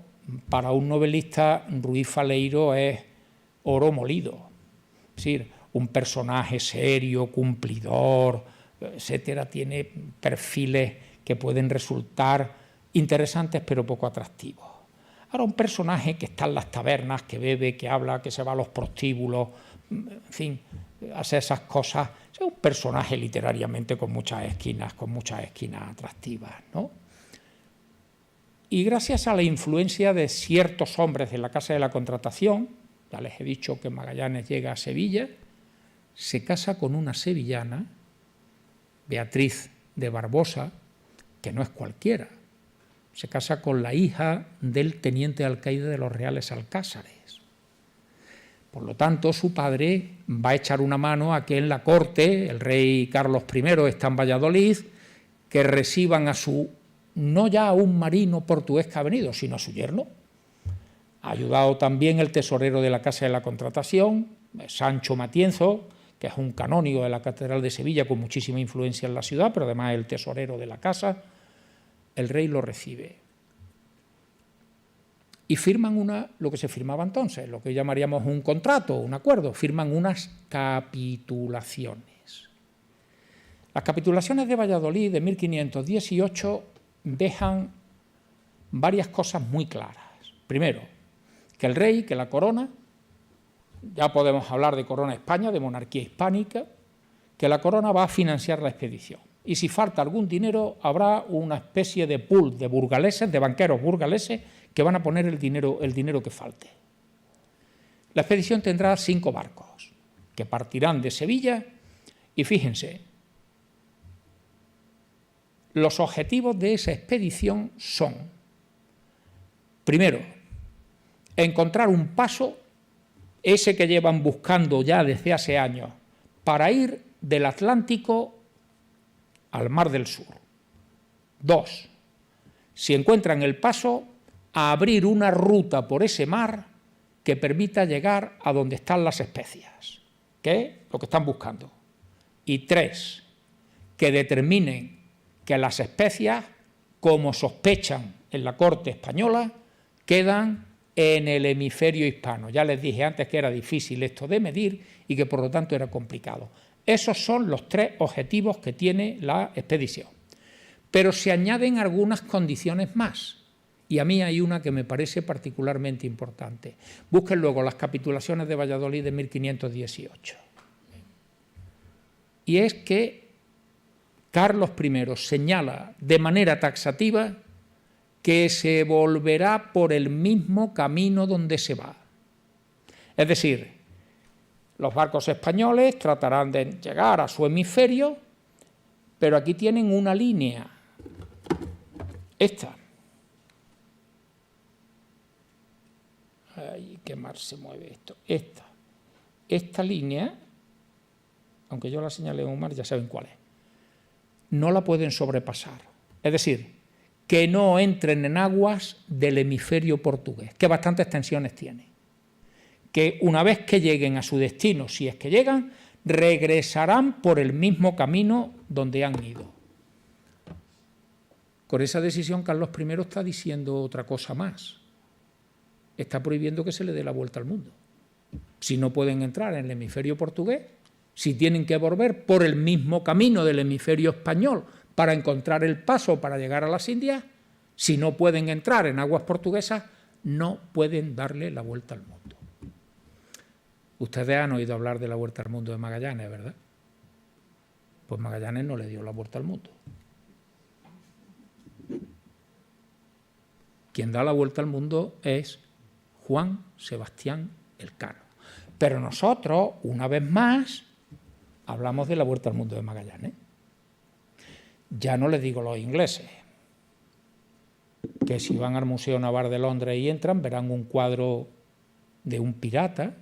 para un novelista Ruy Faleiro es oro molido, es decir, un personaje serio, cumplidor, etcétera, tiene perfiles que pueden resultar interesantes pero poco atractivos. Ahora, un personaje que está en las tabernas, que bebe, que habla, que se va a los prostíbulos, en fin, hace esas cosas, es un personaje literariamente con muchas esquinas atractivas, ¿no? Y gracias a la influencia de ciertos hombres de la Casa de la Contratación, ya les he dicho que Magallanes llega a Sevilla, se casa con una sevillana, Beatriz de Barbosa, que no es cualquiera, se casa con la hija del teniente alcaide de los Reales Alcázares. Por lo tanto, su padre va a echar una mano a que en la corte, el rey Carlos I está en Valladolid, que reciban a su, no ya a un marino portugués que ha venido, sino a su yerno. Ha ayudado también el tesorero de la Casa de la Contratación, Sancho Matienzo, que es un canónigo de la Catedral de Sevilla con muchísima influencia en la ciudad, pero además es el tesorero de la casa. El rey lo recibe. Y firman lo que se firmaba entonces, lo que llamaríamos un contrato, un acuerdo, firman unas capitulaciones. Las capitulaciones de Valladolid de 1518 dejan varias cosas muy claras. Primero, que el rey, que la corona, ya podemos hablar de corona España, de monarquía hispánica, que la corona va a financiar la expedición. Y si falta algún dinero, habrá una especie de pool de burgaleses, de banqueros burgaleses, que van a poner el dinero que falte. La expedición tendrá 5 barcos, que partirán de Sevilla, y fíjense, los objetivos de esa expedición son, primero, encontrar un paso, ese que llevan buscando ya desde hace años, para ir del Atlántico al Mar del Sur. 2. Si encuentran el paso, a abrir una ruta por ese mar que permita llegar a donde están las especias, que es lo que están buscando. Y 3. Que determinen que las especias, como sospechan en la corte española, quedan en el hemisferio hispano. Ya les dije antes que era difícil esto de medir y que por lo tanto era complicado. Esos son los 3 objetivos que tiene la expedición. Pero se añaden algunas condiciones más, y a mí hay una que me parece particularmente importante. Busquen luego las capitulaciones de Valladolid de 1518. Y es que Carlos I señala de manera taxativa que se volverá por el mismo camino donde se va. Es decir, los barcos españoles tratarán de llegar a su hemisferio, pero aquí tienen una línea, esta. Ay, qué mal se mueve esto. Esta línea, aunque yo la señalé en un mar, ya saben cuál es, no la pueden sobrepasar. Es decir, que no entren en aguas del hemisferio portugués, que bastantes tensiones tiene. Que una vez que lleguen a su destino, si es que llegan, regresarán por el mismo camino donde han ido. Con esa decisión Carlos I está diciendo otra cosa más. Está prohibiendo que se le dé la vuelta al mundo. Si no pueden entrar en el hemisferio portugués, si tienen que volver por el mismo camino del hemisferio español para encontrar el paso para llegar a las Indias, si no pueden entrar en aguas portuguesas, no pueden darle la vuelta al mundo. Ustedes han oído hablar de la vuelta al mundo de Magallanes, ¿verdad? Pues Magallanes no le dio la vuelta al mundo. Quien da la vuelta al mundo es Juan Sebastián Elcano. Pero nosotros, una vez más, hablamos de la vuelta al mundo de Magallanes. Ya no les digo los ingleses, que si van al Museo Naval de Londres y entran, verán un cuadro de un pirata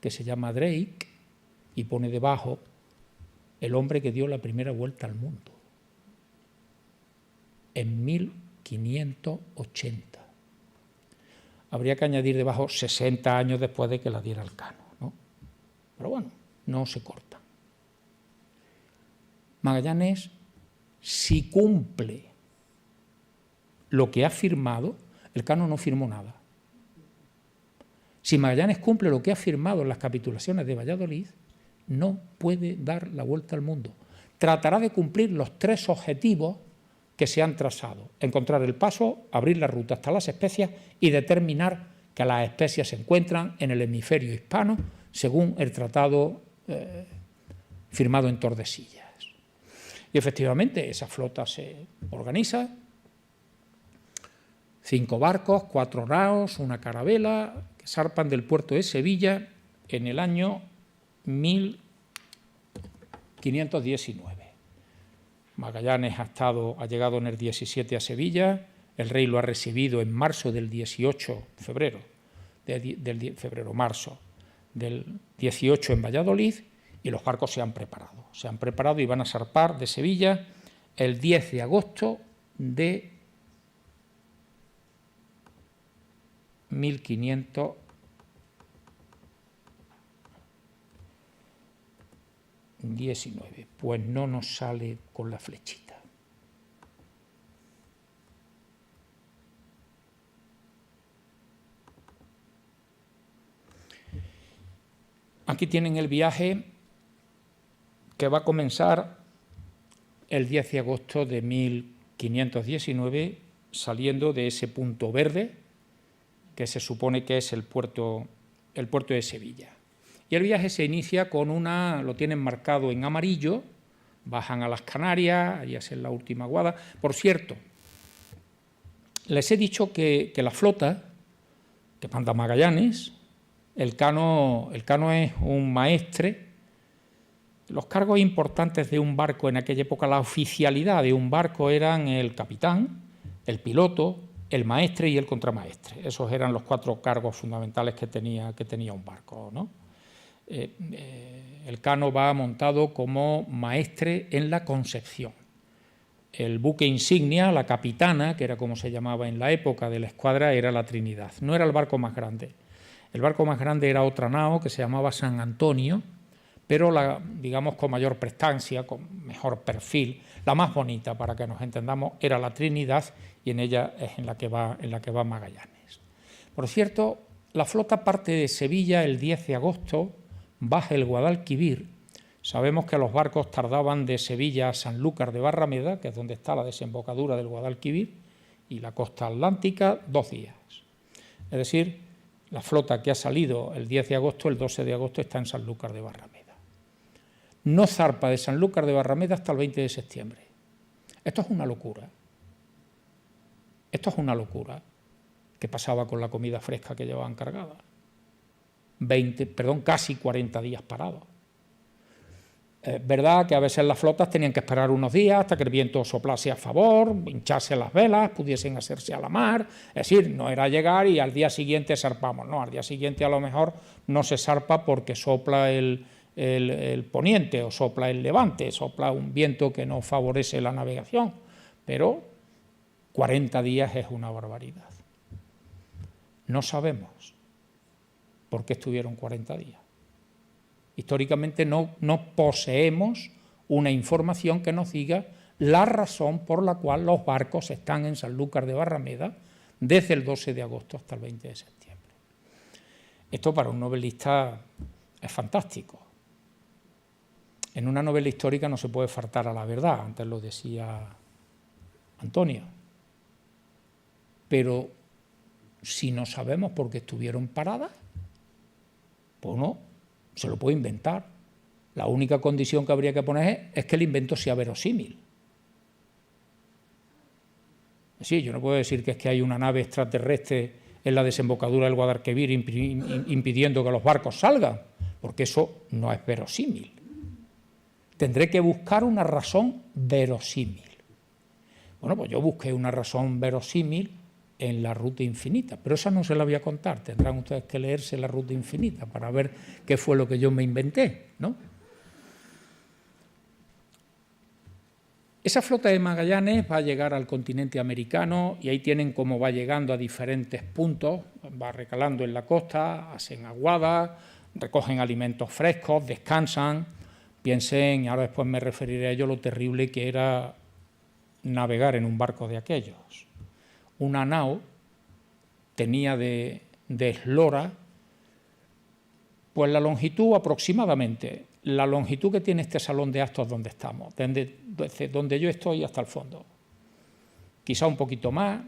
que se llama Drake y pone debajo el hombre que dio la primera vuelta al mundo en 1580. Habría que añadir debajo 60 años después de que la diera Elcano, ¿no? Pero bueno, no se corta. Magallanes, si cumple lo que ha firmado, Elcano no firmó nada. Si Magallanes cumple lo que ha firmado en las capitulaciones de Valladolid, no puede dar la vuelta al mundo. Tratará de cumplir los 3 objetivos que se han trazado, encontrar el paso, abrir la ruta hasta las especias y determinar que las especias se encuentran en el hemisferio hispano según el tratado firmado en Tordesillas. Y efectivamente esa flota se organiza, 5 barcos, 4 naos, una carabela, que zarpan del puerto de Sevilla en el año 1519. Magallanes ha llegado en el 17 a Sevilla, el rey lo ha recibido en marzo del 18, marzo del 18 en Valladolid, y los barcos se han preparado y van a zarpar de Sevilla el 10 de agosto de 1519. Pues no nos sale con la flechita. Aquí tienen el viaje que va a comenzar el 10 de agosto de 1519, saliendo de ese punto verde, que se supone que es el puerto de Sevilla. Y el viaje se inicia con lo tienen marcado en amarillo, bajan a las Canarias, allí hacen la última guada. Por cierto, les he dicho que la flota que manda Magallanes, el cano es un maestre. Los cargos importantes de un barco en aquella época, la oficialidad de un barco eran el capitán, el piloto, el maestre y el contramaestre. Esos eran los 4 cargos fundamentales que tenía un barco, ¿no? El cano va montado como maestre en la Concepción. El buque insignia, la capitana, que era como se llamaba en la época de la escuadra, era la Trinidad. No era el barco más grande. El barco más grande era otra nao que se llamaba San Antonio, pero digamos con mayor prestancia, con mejor perfil, la más bonita, para que nos entendamos, era la Trinidad, y en ella es en la que va Magallanes. Por cierto, la flota parte de Sevilla el 10 de agosto, baja el Guadalquivir. Sabemos que los barcos tardaban de Sevilla a Sanlúcar de Barrameda, que es donde está la desembocadura del Guadalquivir, y la costa atlántica, 2 días. Es decir, la flota que ha salido el 10 de agosto, el 12 de agosto está en Sanlúcar de Barrameda. No zarpa de Sanlúcar de Barrameda hasta el 20 de septiembre. Esto es una locura. Esto es una locura. ¿Qué pasaba con la comida fresca que llevaban cargada? Casi 40 días parados. Es verdad que a veces las flotas tenían que esperar unos días hasta que el viento soplase a favor, hincharse las velas, pudiesen hacerse a la mar. Es decir, no era llegar y al día siguiente zarpamos. No, al día siguiente a lo mejor no se zarpa porque sopla el poniente o sopla el levante, sopla un viento que no favorece la navegación, pero 40 días es una barbaridad. No sabemos por qué estuvieron 40 días. Históricamente no poseemos una información que nos diga la razón por la cual los barcos están en Sanlúcar de Barrameda desde el 12 de agosto hasta el 20 de septiembre. Esto para un novelista es fantástico. En una novela histórica no se puede faltar a la verdad, antes lo decía Antonio. Pero si no sabemos por qué estuvieron paradas, pues uno se lo puede inventar. La única condición que habría que poner es que el invento sea verosímil. Sí, yo no puedo decir que es que hay una nave extraterrestre en la desembocadura del Guadalquivir impidiendo que los barcos salgan, porque eso no es verosímil. Tendré que buscar una razón verosímil. Bueno, pues yo busqué una razón verosímil en La Ruta Infinita, pero esa no se la voy a contar. Tendrán ustedes que leerse La Ruta Infinita para ver qué fue lo que yo me inventé, ¿no? Esa flota de Magallanes va a llegar al continente americano y ahí tienen cómo va llegando a diferentes puntos, va recalando en la costa, hacen aguadas, recogen alimentos frescos, descansan. Piensen, y ahora después me referiré a ello, lo terrible que era navegar en un barco de aquellos. Una nao tenía de eslora, pues la longitud aproximadamente, la longitud que tiene este salón de actos donde estamos, desde donde yo estoy hasta el fondo. quizá un poquito más,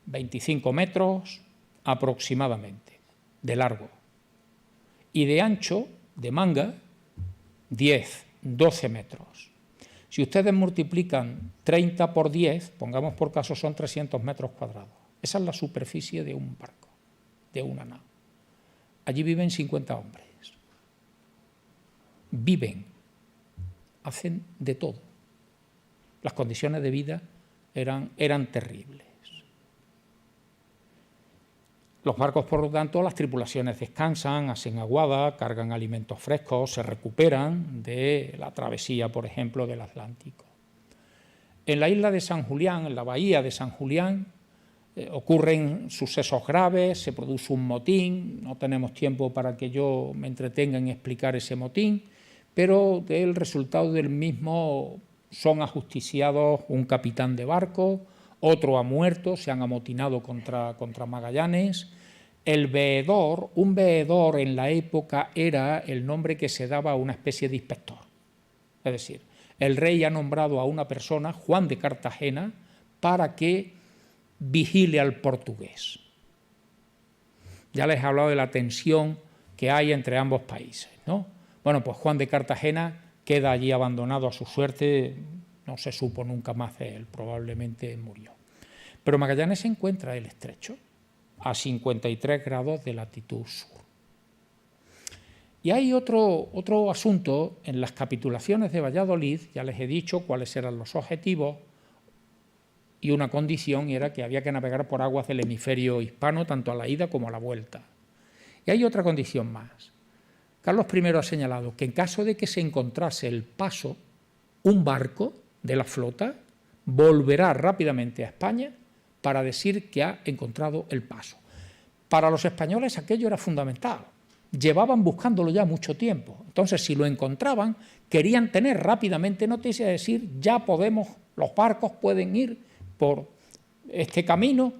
25 metros aproximadamente, de largo. Y de ancho, de manga, 10, 12 metros. Si ustedes multiplican 30 por 10, pongamos por caso, son 300 metros cuadrados. Esa es la superficie de un barco, de una nao. Allí viven 50 hombres. Viven, hacen de todo. Las condiciones de vida eran terribles. Los barcos, por lo tanto, las tripulaciones descansan, hacen aguada, cargan alimentos frescos, se recuperan de la travesía, por ejemplo, del Atlántico. En la isla de San Julián, en la bahía de San Julián, ocurren sucesos graves, se produce un motín, no tenemos tiempo para que yo me entretenga en explicar ese motín, pero el resultado del mismo son ajusticiados un capitán de barco, otro ha muerto, se han amotinado contra Magallanes. El veedor, un veedor en la época era el nombre que se daba a una especie de inspector. Es decir, el rey ha nombrado a una persona, Juan de Cartagena, para que vigile al portugués. Ya les he hablado de la tensión que hay entre ambos países, ¿no? Bueno, pues Juan de Cartagena queda allí abandonado a su suerte, no se supo nunca más de él, probablemente murió. Pero Magallanes encuentra el estrecho a 53 grados de latitud sur. Y hay otro asunto en las capitulaciones de Valladolid, ya les he dicho cuáles eran los objetivos, y una condición era que había que navegar por aguas del hemisferio hispano, tanto a la ida como a la vuelta. Y hay otra condición más. Carlos I ha señalado que en caso de que se encontrase el paso, un barco de la flota volverá rápidamente a España para decir que ha encontrado el paso. Para los españoles aquello era fundamental. Llevaban buscándolo ya mucho tiempo. Entonces, si lo encontraban, querían tener rápidamente noticia de decir, ya podemos, los barcos pueden ir por este camino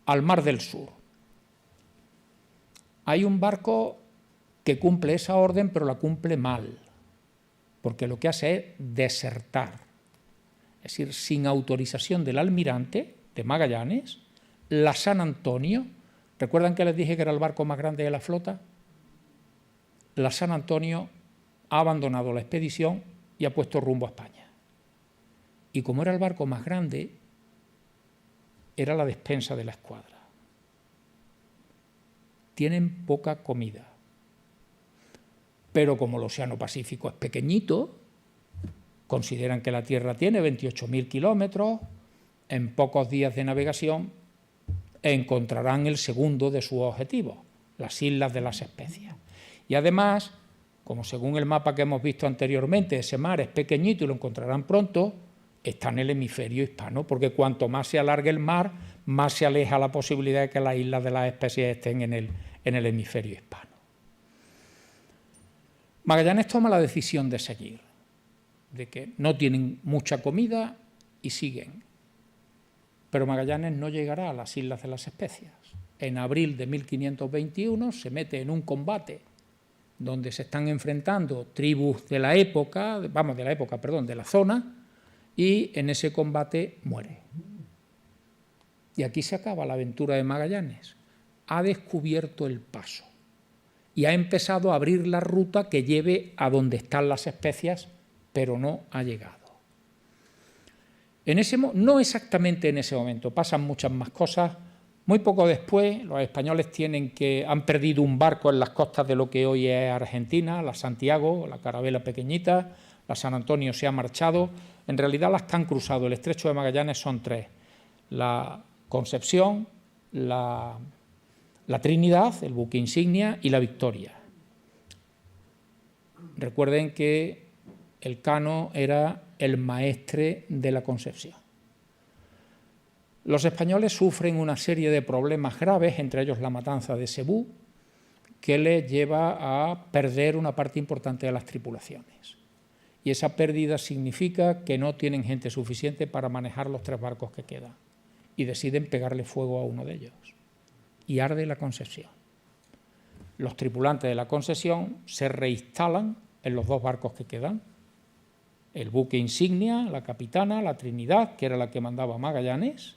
al Mar del Sur. Hay un barco que cumple esa orden, pero la cumple mal, porque lo que hace es desertar. Es decir, sin autorización del almirante de Magallanes, la San Antonio, ¿recuerdan que les dije que era el barco más grande de la flota? La San Antonio ha abandonado la expedición y ha puesto rumbo a España. Y como era el barco más grande, era la despensa de la escuadra. Tienen poca comida. Pero como el Océano Pacífico es pequeñito, consideran que la Tierra tiene 28.000 kilómetros, en pocos días de navegación encontrarán el segundo de sus objetivos, las Islas de las Especias. Y además, como según el mapa que hemos visto anteriormente, ese mar es pequeñito y lo encontrarán pronto, está en el hemisferio hispano, porque cuanto más se alargue el mar, más se aleja la posibilidad de que las Islas de las Especias estén en el hemisferio hispano. Magallanes toma la decisión de seguir, de que no tienen mucha comida y siguen. Pero Magallanes no llegará a las Islas de las Especias. En abril de 1521 se mete en un combate donde se están enfrentando tribus de la época, de la zona, y en ese combate muere. Y aquí se acaba la aventura de Magallanes. Ha descubierto el paso y ha empezado a abrir la ruta que lleve a donde están las Especias, pero no ha llegado. No exactamente en ese momento, pasan muchas más cosas. Muy poco después, los españoles han perdido un barco en las costas de lo que hoy es Argentina, la Santiago, la carabela pequeñita, la San Antonio se ha marchado. En realidad las que han cruzado el estrecho de Magallanes son tres: la Concepción, la Trinidad, el buque insignia, y la Victoria. Recuerden que el Cano era el maestre de la Concepción. Los españoles sufren una serie de problemas graves, entre ellos la matanza de Cebú, que les lleva a perder una parte importante de las tripulaciones. Y esa pérdida significa que no tienen gente suficiente para manejar los tres barcos que quedan. Y deciden pegarle fuego a uno de ellos. Y arde la Concepción. Los tripulantes de la Concepción se reinstalan en los dos barcos que quedan el buque insignia, la Capitana, la Trinidad, que era la que mandaba Magallanes,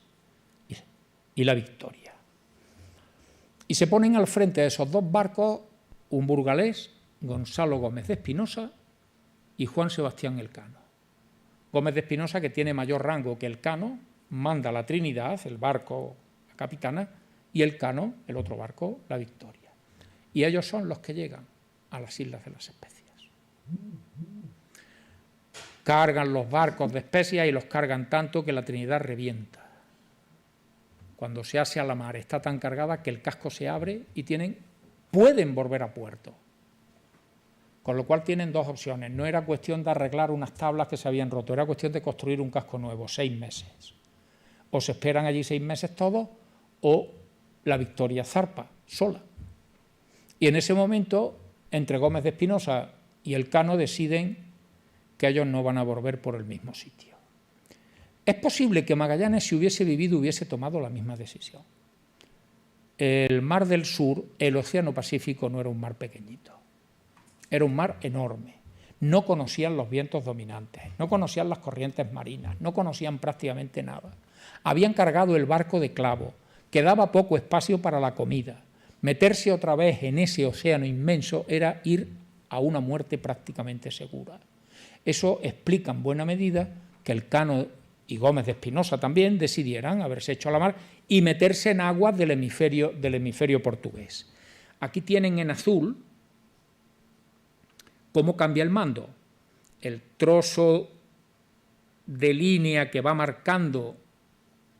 y la Victoria. Y se ponen al frente de esos dos barcos un burgalés, Gonzalo Gómez de Espinosa, y Juan Sebastián Elcano. Gómez de Espinosa, que tiene mayor rango que Elcano, manda la Trinidad, el barco, la Capitana, y Elcano, el otro barco, la Victoria. Y ellos son los que llegan a las Islas de las Especias. Cargan los barcos de especias y los cargan tanto que la Trinidad revienta. Cuando se hace a la mar está tan cargada que el casco se abre y pueden volver a puerto. Con lo cual tienen dos opciones. No era cuestión de arreglar unas tablas que se habían roto, era cuestión de construir un casco nuevo, 6 meses. O se esperan allí 6 meses todos, o la Victoria zarpa sola. Y en ese momento, entre Gómez de Espinosa y Elcano deciden que ellos no van a volver por el mismo sitio. Es posible que Magallanes, si hubiese vivido, hubiese tomado la misma decisión. El mar del sur, el Océano Pacífico, no era un mar pequeñito. Era un mar enorme. No conocían los vientos dominantes, no conocían las corrientes marinas, no conocían prácticamente nada. Habían cargado el barco de clavo, quedaba poco espacio para la comida. Meterse otra vez en ese océano inmenso era ir a una muerte prácticamente segura. Eso explica en buena medida que Elcano y Gómez de Espinosa también decidieran haberse hecho a la mar y meterse en aguas del hemisferio portugués. Aquí tienen en azul cómo cambia el mando. El trozo de línea que va marcando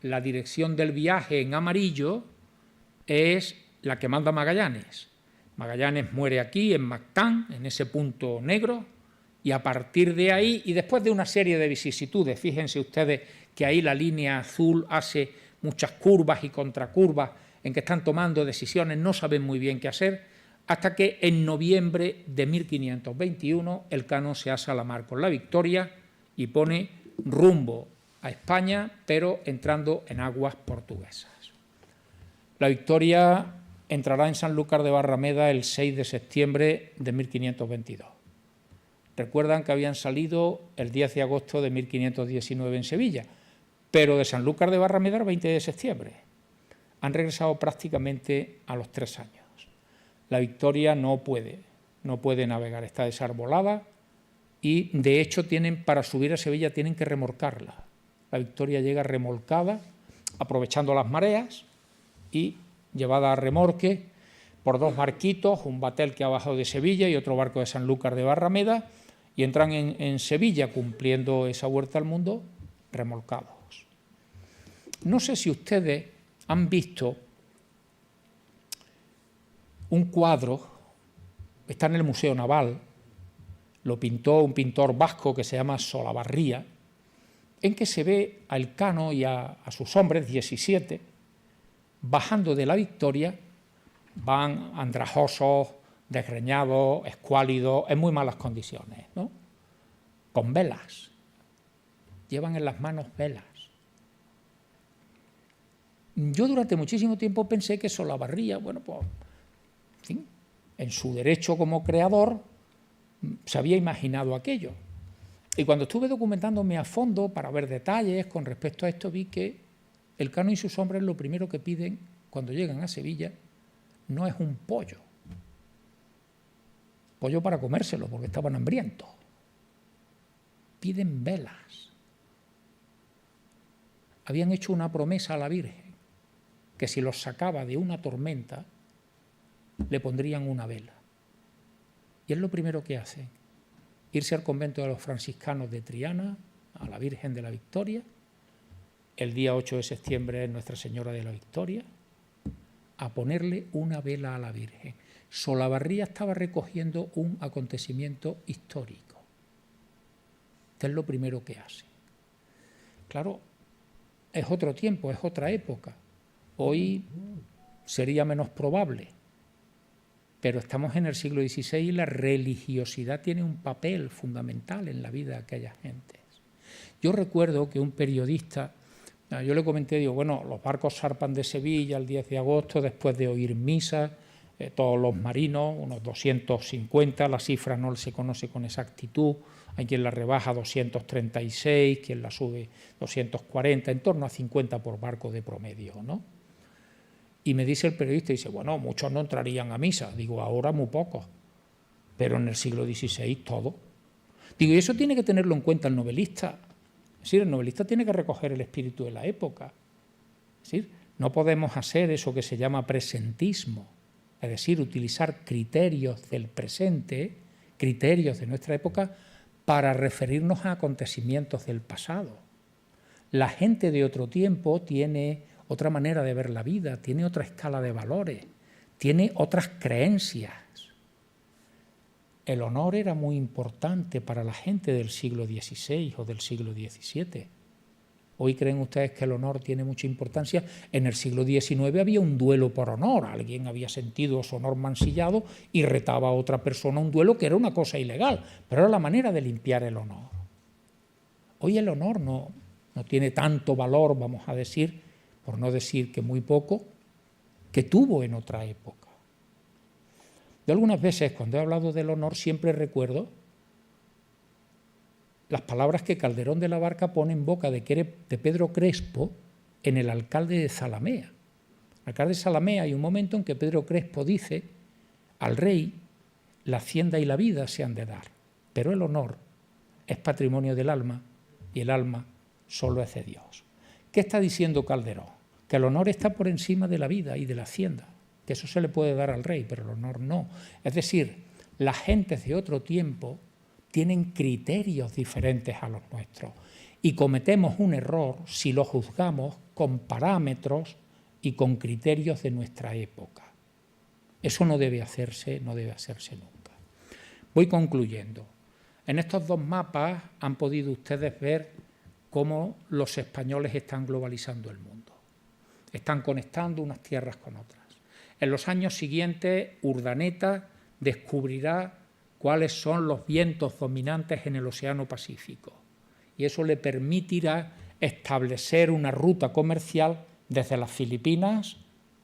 la dirección del viaje en amarillo es la que manda Magallanes. Magallanes muere aquí, en Mactán, en ese punto negro, y a partir de ahí, y después de una serie de vicisitudes, fíjense ustedes que ahí la línea azul hace muchas curvas y contracurvas en que están tomando decisiones, no saben muy bien qué hacer, hasta que en noviembre de 1521 Elcano se asa a la mar con la Victoria y pone rumbo a España, pero entrando en aguas portuguesas. La Victoria entrará en Sanlúcar de Barrameda el 6 de septiembre de 1522. Recuerdan que habían salido el 10 de agosto de 1519 en Sevilla, pero de Sanlúcar de Barrameda el 20 de septiembre. Han regresado prácticamente a los 3 años. La Victoria no puede navegar, está desarbolada y de hecho para subir a Sevilla tienen que remolcarla. La Victoria llega remolcada, aprovechando las mareas y llevada a remorque por 2 barquitos, un batel que ha bajado de Sevilla y otro barco de Sanlúcar de Barrameda, y entran en Sevilla cumpliendo esa vuelta al mundo remolcados. No sé si ustedes han visto un cuadro, está en el Museo Naval, lo pintó un pintor vasco que se llama Solabarría, en que se ve a Elcano y a sus hombres, 17, bajando de la Victoria, van andrajosos, desgreñados, escuálidos, en muy malas condiciones, ¿no? Con velas. Llevan en las manos velas. Yo durante muchísimo tiempo pensé que Solabarría, bueno, pues, en fin, en su derecho como creador, se había imaginado aquello. Y cuando estuve documentándome a fondo para ver detalles con respecto a esto, vi que Elcano y sus hombres lo primero que piden cuando llegan a Sevilla no es un pollo para comérselo porque estaban hambrientos. Piden velas. Habían hecho una promesa a la Virgen que si los sacaba de una tormenta le pondrían una vela. Y es lo primero que hacen, irse al convento de los franciscanos de Triana, a la Virgen de la Victoria. El día 8 de septiembre es Nuestra Señora de la Victoria, a ponerle una vela a la Virgen. Solabarría estaba recogiendo un acontecimiento histórico. Esto es lo primero que hace. Claro, es otro tiempo, es otra época. Hoy sería menos probable, pero estamos en el siglo XVI y la religiosidad tiene un papel fundamental en la vida de aquellas gentes. Yo recuerdo que un periodista, yo le comenté, digo, bueno, los barcos zarpan de Sevilla el 10 de agosto después de oír misa todos los marinos, unos 250, la cifra no se conoce con exactitud, hay quien la rebaja a 236, quien la sube 240, en torno a 50 por barco de promedio, ¿no? Y me dice el periodista, dice, bueno, muchos no entrarían a misa. Digo, ahora muy pocos, pero en el siglo XVI todo. Digo, y eso tiene que tenerlo en cuenta el novelista. Es decir, el novelista tiene que recoger el espíritu de la época. Es decir, no podemos hacer eso que se llama presentismo, es decir, utilizar criterios del presente, criterios de nuestra época, para referirnos a acontecimientos del pasado. La gente de otro tiempo tiene otra manera de ver la vida, tiene otra escala de valores, tiene otras creencias. El honor era muy importante para la gente del siglo XVI o del siglo XVII. Hoy creen ustedes que el honor tiene mucha importancia. En el siglo XIX había un duelo por honor. Alguien había sentido su honor mancillado y retaba a otra persona a un duelo que era una cosa ilegal, pero era la manera de limpiar el honor. Hoy el honor no tiene tanto valor, vamos a decir, por no decir que muy poco, que tuvo en otra época. Yo algunas veces, cuando he hablado del honor, siempre recuerdo las palabras que Calderón de la Barca pone en boca de Pedro Crespo en el alcalde de Zalamea. El alcalde de Zalamea, hay un momento en que Pedro Crespo dice al rey, la hacienda y la vida se han de dar, pero el honor es patrimonio del alma y el alma solo es de Dios. ¿Qué está diciendo Calderón? Que el honor está por encima de la vida y de la hacienda, que eso se le puede dar al rey, pero el honor no. Es decir, las gentes de otro tiempo tienen criterios diferentes a los nuestros y cometemos un error si lo juzgamos con parámetros y con criterios de nuestra época. Eso no debe hacerse nunca. Voy concluyendo. En estos dos mapas han podido ustedes ver cómo los españoles están globalizando el mundo. Están conectando unas tierras con otras. En los años siguientes, Urdaneta descubrirá cuáles son los vientos dominantes en el Océano Pacífico y eso le permitirá establecer una ruta comercial desde las Filipinas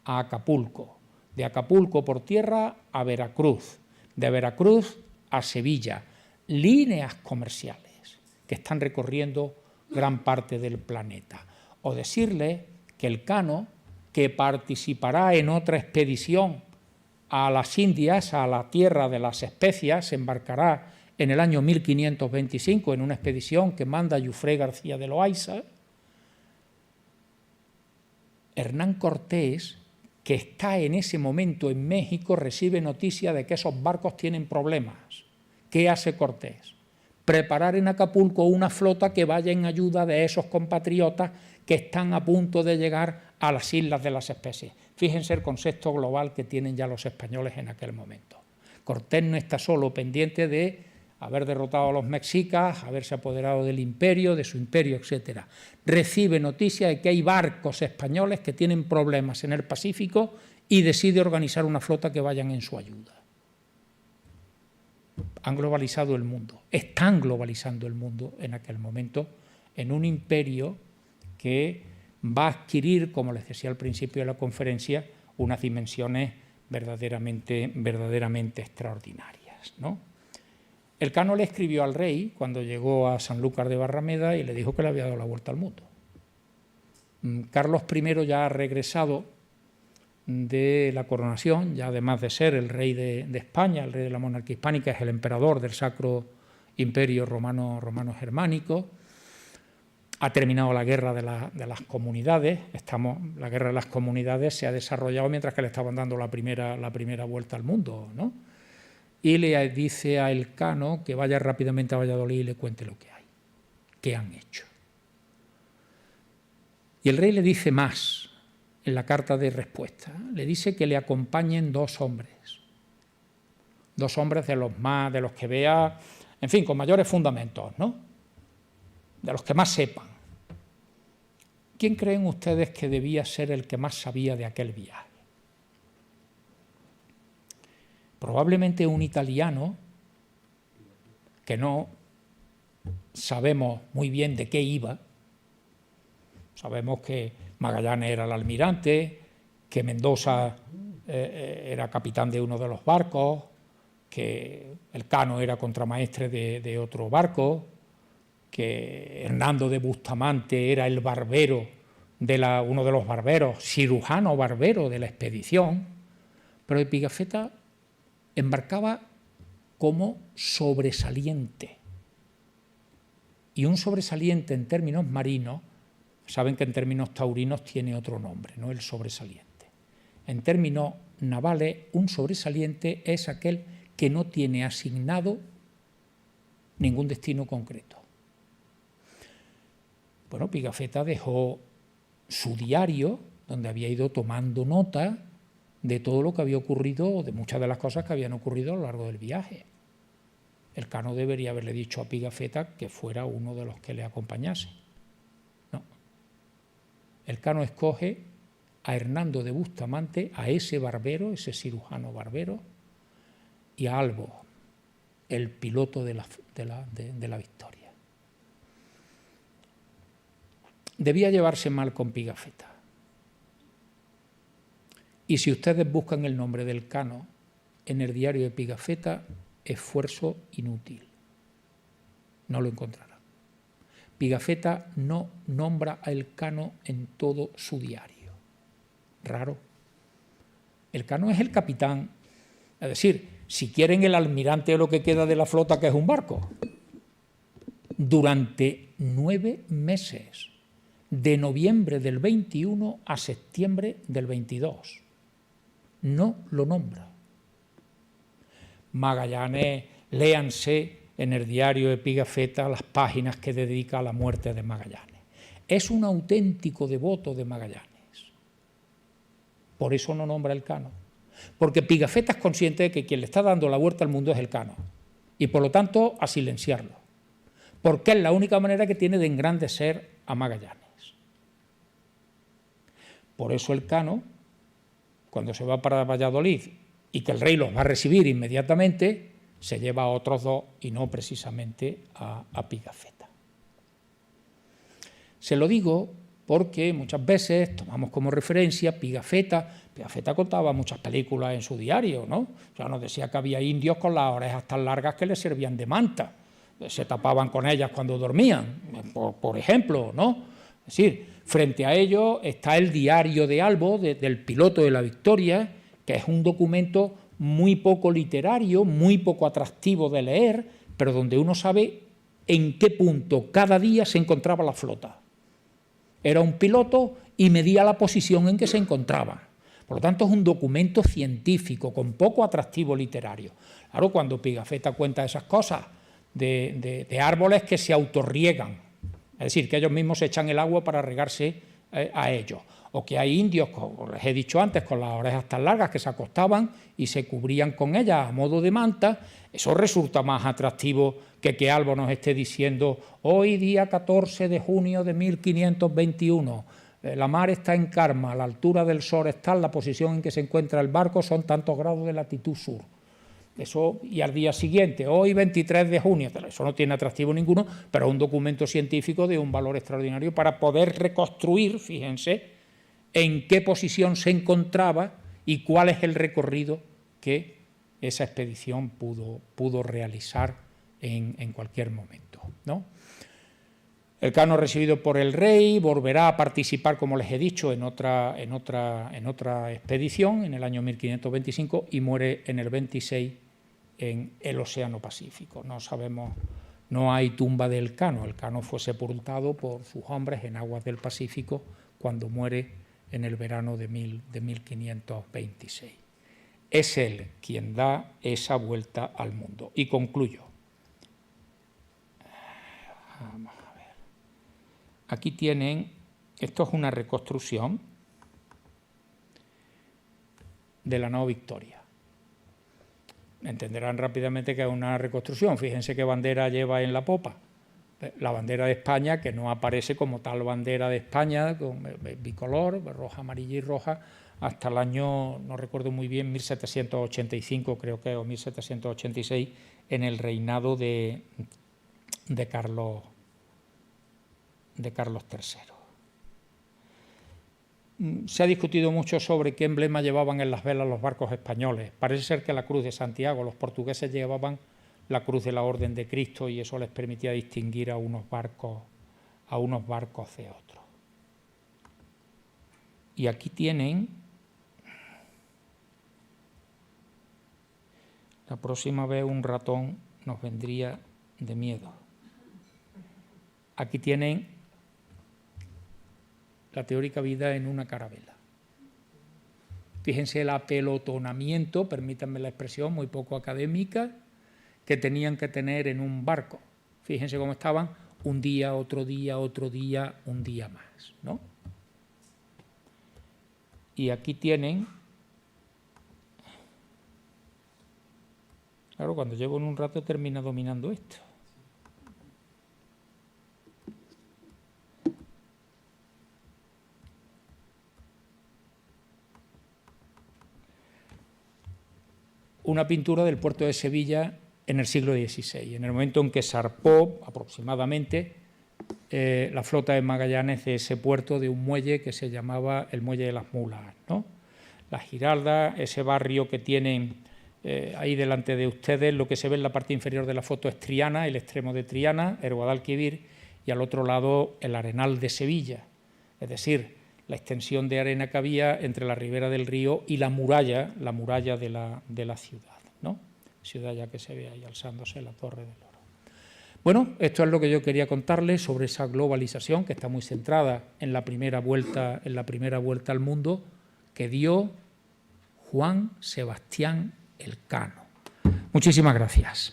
a Acapulco, de Acapulco por tierra a Veracruz, de Veracruz a Sevilla, líneas comerciales que están recorriendo gran parte del planeta. O decirle que Elcano, que participará en otra expedición a las Indias, a la tierra de las especias, se embarcará en el año 1525 en una expedición que manda Yufré García de Loaiza. Hernán Cortés, que está en ese momento en México, recibe noticia de que esos barcos tienen problemas. ¿Qué hace Cortés? Preparar en Acapulco una flota que vaya en ayuda de esos compatriotas que están a punto de llegar a las Islas de las Especies. Fíjense el concepto global que tienen ya los españoles en aquel momento. Cortés no está solo pendiente de haber derrotado a los mexicas, haberse apoderado del imperio, de su imperio, etc. Recibe noticia de que hay barcos españoles que tienen problemas en el Pacífico y decide organizar una flota que vayan en su ayuda. Han globalizado el mundo, están globalizando el mundo en aquel momento en un imperio que va a adquirir, como les decía al principio de la conferencia, unas dimensiones verdaderamente extraordinarias, ¿no? Elcano le escribió al rey cuando llegó a Sanlúcar de Barrameda y le dijo que le había dado la vuelta al mundo. Carlos I ya ha regresado de la coronación, ya además de ser el rey de España, el rey de la monarquía hispánica, es el emperador del Sacro Imperio Romano Germánico. Ha terminado la guerra de las comunidades. La guerra de las comunidades se ha desarrollado mientras que le estaban dando la primera vuelta al mundo, ¿no? Y le dice a Elcano que vaya rápidamente a Valladolid y le cuente lo que hay, qué han hecho. Y el rey le dice más en la carta de respuesta. Le dice que le acompañen dos hombres de los que vea, en fin, con mayores fundamentos, ¿no? De los que más sepan. ¿Quién creen ustedes que debía ser el que más sabía de aquel viaje? Probablemente un italiano que no sabemos muy bien de qué iba. Sabemos que Magallanes era el almirante, que Mendoza era capitán de uno de los barcos, que Elcano era contramaestre de otro barco, que Hernando de Bustamante era el barbero, uno de los barberos, cirujano barbero de la expedición, pero de Pigafetta embarcaba como sobresaliente. Y un sobresaliente en términos marinos, saben que en términos taurinos tiene otro nombre, no el sobresaliente. En términos navales, un sobresaliente es aquel que no tiene asignado ningún destino concreto. Bueno, Pigafetta dejó su diario, donde había ido tomando nota de todo lo que había ocurrido, de muchas de las cosas que habían ocurrido a lo largo del viaje. Elcano debería haberle dicho a Pigafetta que fuera uno de los que le acompañase. No. Elcano escoge a Hernando de Bustamante, a ese barbero, ese cirujano barbero, y a Albo, el piloto de la Victoria. Debía llevarse mal con Pigafetta. Y si ustedes buscan el nombre del Elcano en el diario de Pigafetta, esfuerzo inútil. No lo encontrarán. Pigafetta no nombra a Elcano en todo su diario. Raro. Elcano es el capitán, es decir, si quieren el almirante o lo que queda de la flota, que es un barco. Durante 9 meses, de noviembre del 21 a septiembre del 22. No lo nombra. Magallanes, léanse en el diario de Pigafetta las páginas que dedica a la muerte de Magallanes. Es un auténtico devoto de Magallanes. Por eso no nombra Elcano. Porque Pigafetta es consciente de que quien le está dando la vuelta al mundo es Elcano. Y por lo tanto, a silenciarlo. Porque es la única manera que tiene de engrandecer a Magallanes. Por eso Elcano, cuando se va para Valladolid, y que el rey los va a recibir inmediatamente, se lleva a otros dos y no precisamente a Pigafetta. Se lo digo porque muchas veces tomamos como referencia Pigafetta. Pigafetta contaba muchas películas en su diario, ¿no? O sea, nos decía que había indios con las orejas tan largas que les servían de manta, se tapaban con ellas cuando dormían, por ejemplo, ¿no? Es decir, frente a ello está el diario de Albo, del piloto de la Victoria, que es un documento muy poco literario, muy poco atractivo de leer, pero donde uno sabe en qué punto cada día se encontraba la flota. Era un piloto y medía la posición en que se encontraba. Por lo tanto, es un documento científico con poco atractivo literario. Claro, cuando Pigafetta cuenta esas cosas de árboles que se autorriegan, es decir, que ellos mismos echan el agua para regarse a ellos, o que hay indios, como les he dicho antes, con las orejas tan largas que se acostaban y se cubrían con ellas a modo de manta, eso resulta más atractivo que Albo nos esté diciendo hoy día 14 de junio de 1521, la mar está en calma, la altura del sol está en la posición en que se encuentra el barco, son tantos grados de latitud sur. Eso, y al día siguiente, hoy 23 de junio, eso no tiene atractivo ninguno, pero es un documento científico de un valor extraordinario para poder reconstruir, fíjense, en qué posición se encontraba y cuál es el recorrido que esa expedición pudo realizar en cualquier momento, ¿no? Elcano, recibido por el rey, volverá a participar, como les he dicho, en otra expedición en el año 1525 y muere en el 26 en el Océano Pacífico. No sabemos, no hay tumba de Elcano. Elcano fue sepultado por sus hombres en aguas del Pacífico cuando muere en el verano de 1526. Es él quien da esa vuelta al mundo. Y concluyo. Vamos a ver. Aquí tienen, esto es una reconstrucción de la nao Victoria. Entenderán rápidamente que es una reconstrucción. Fíjense qué bandera lleva en la popa. La bandera de España, que no aparece como tal bandera de España, con bicolor, roja, amarilla y roja, hasta el año, no recuerdo muy bien, 1785 creo que, o 1786, en el reinado de Carlos III. se ha discutido mucho sobre qué emblema llevaban en las velas los barcos españoles. Parece ser que la cruz de Santiago, los portugueses llevaban la cruz de la Orden de Cristo y eso les permitía distinguir a unos barcos de otros. Y aquí tienen, la próxima vez un ratón nos vendría de miedo. Aquí tienen la teórica vida en una carabela. Fíjense el apelotonamiento, permítanme la expresión muy poco académica, que tenían que tener en un barco. Fíjense cómo estaban un día, otro día, otro día, un día más, ¿no? Y aquí tienen, claro, cuando llevo en un rato termina dominando esto. Una pintura del puerto de Sevilla en el siglo XVI, en el momento en que zarpó aproximadamente la flota de Magallanes de ese puerto, de un muelle que se llamaba el Muelle de las Mulas, ¿no? La Giralda, ese barrio que tienen ahí delante de ustedes, lo que se ve en la parte inferior de la foto es Triana, el extremo de Triana, el Guadalquivir, y al otro lado el Arenal de Sevilla, es decir, la extensión de arena que había entre la ribera del río y la muralla de la ciudad, ¿no? Ciudad ya que se ve ahí alzándose la Torre del Oro. Bueno, esto es lo que yo quería contarles sobre esa globalización que está muy centrada en la primera vuelta al mundo que dio Juan Sebastián Elcano. Muchísimas gracias.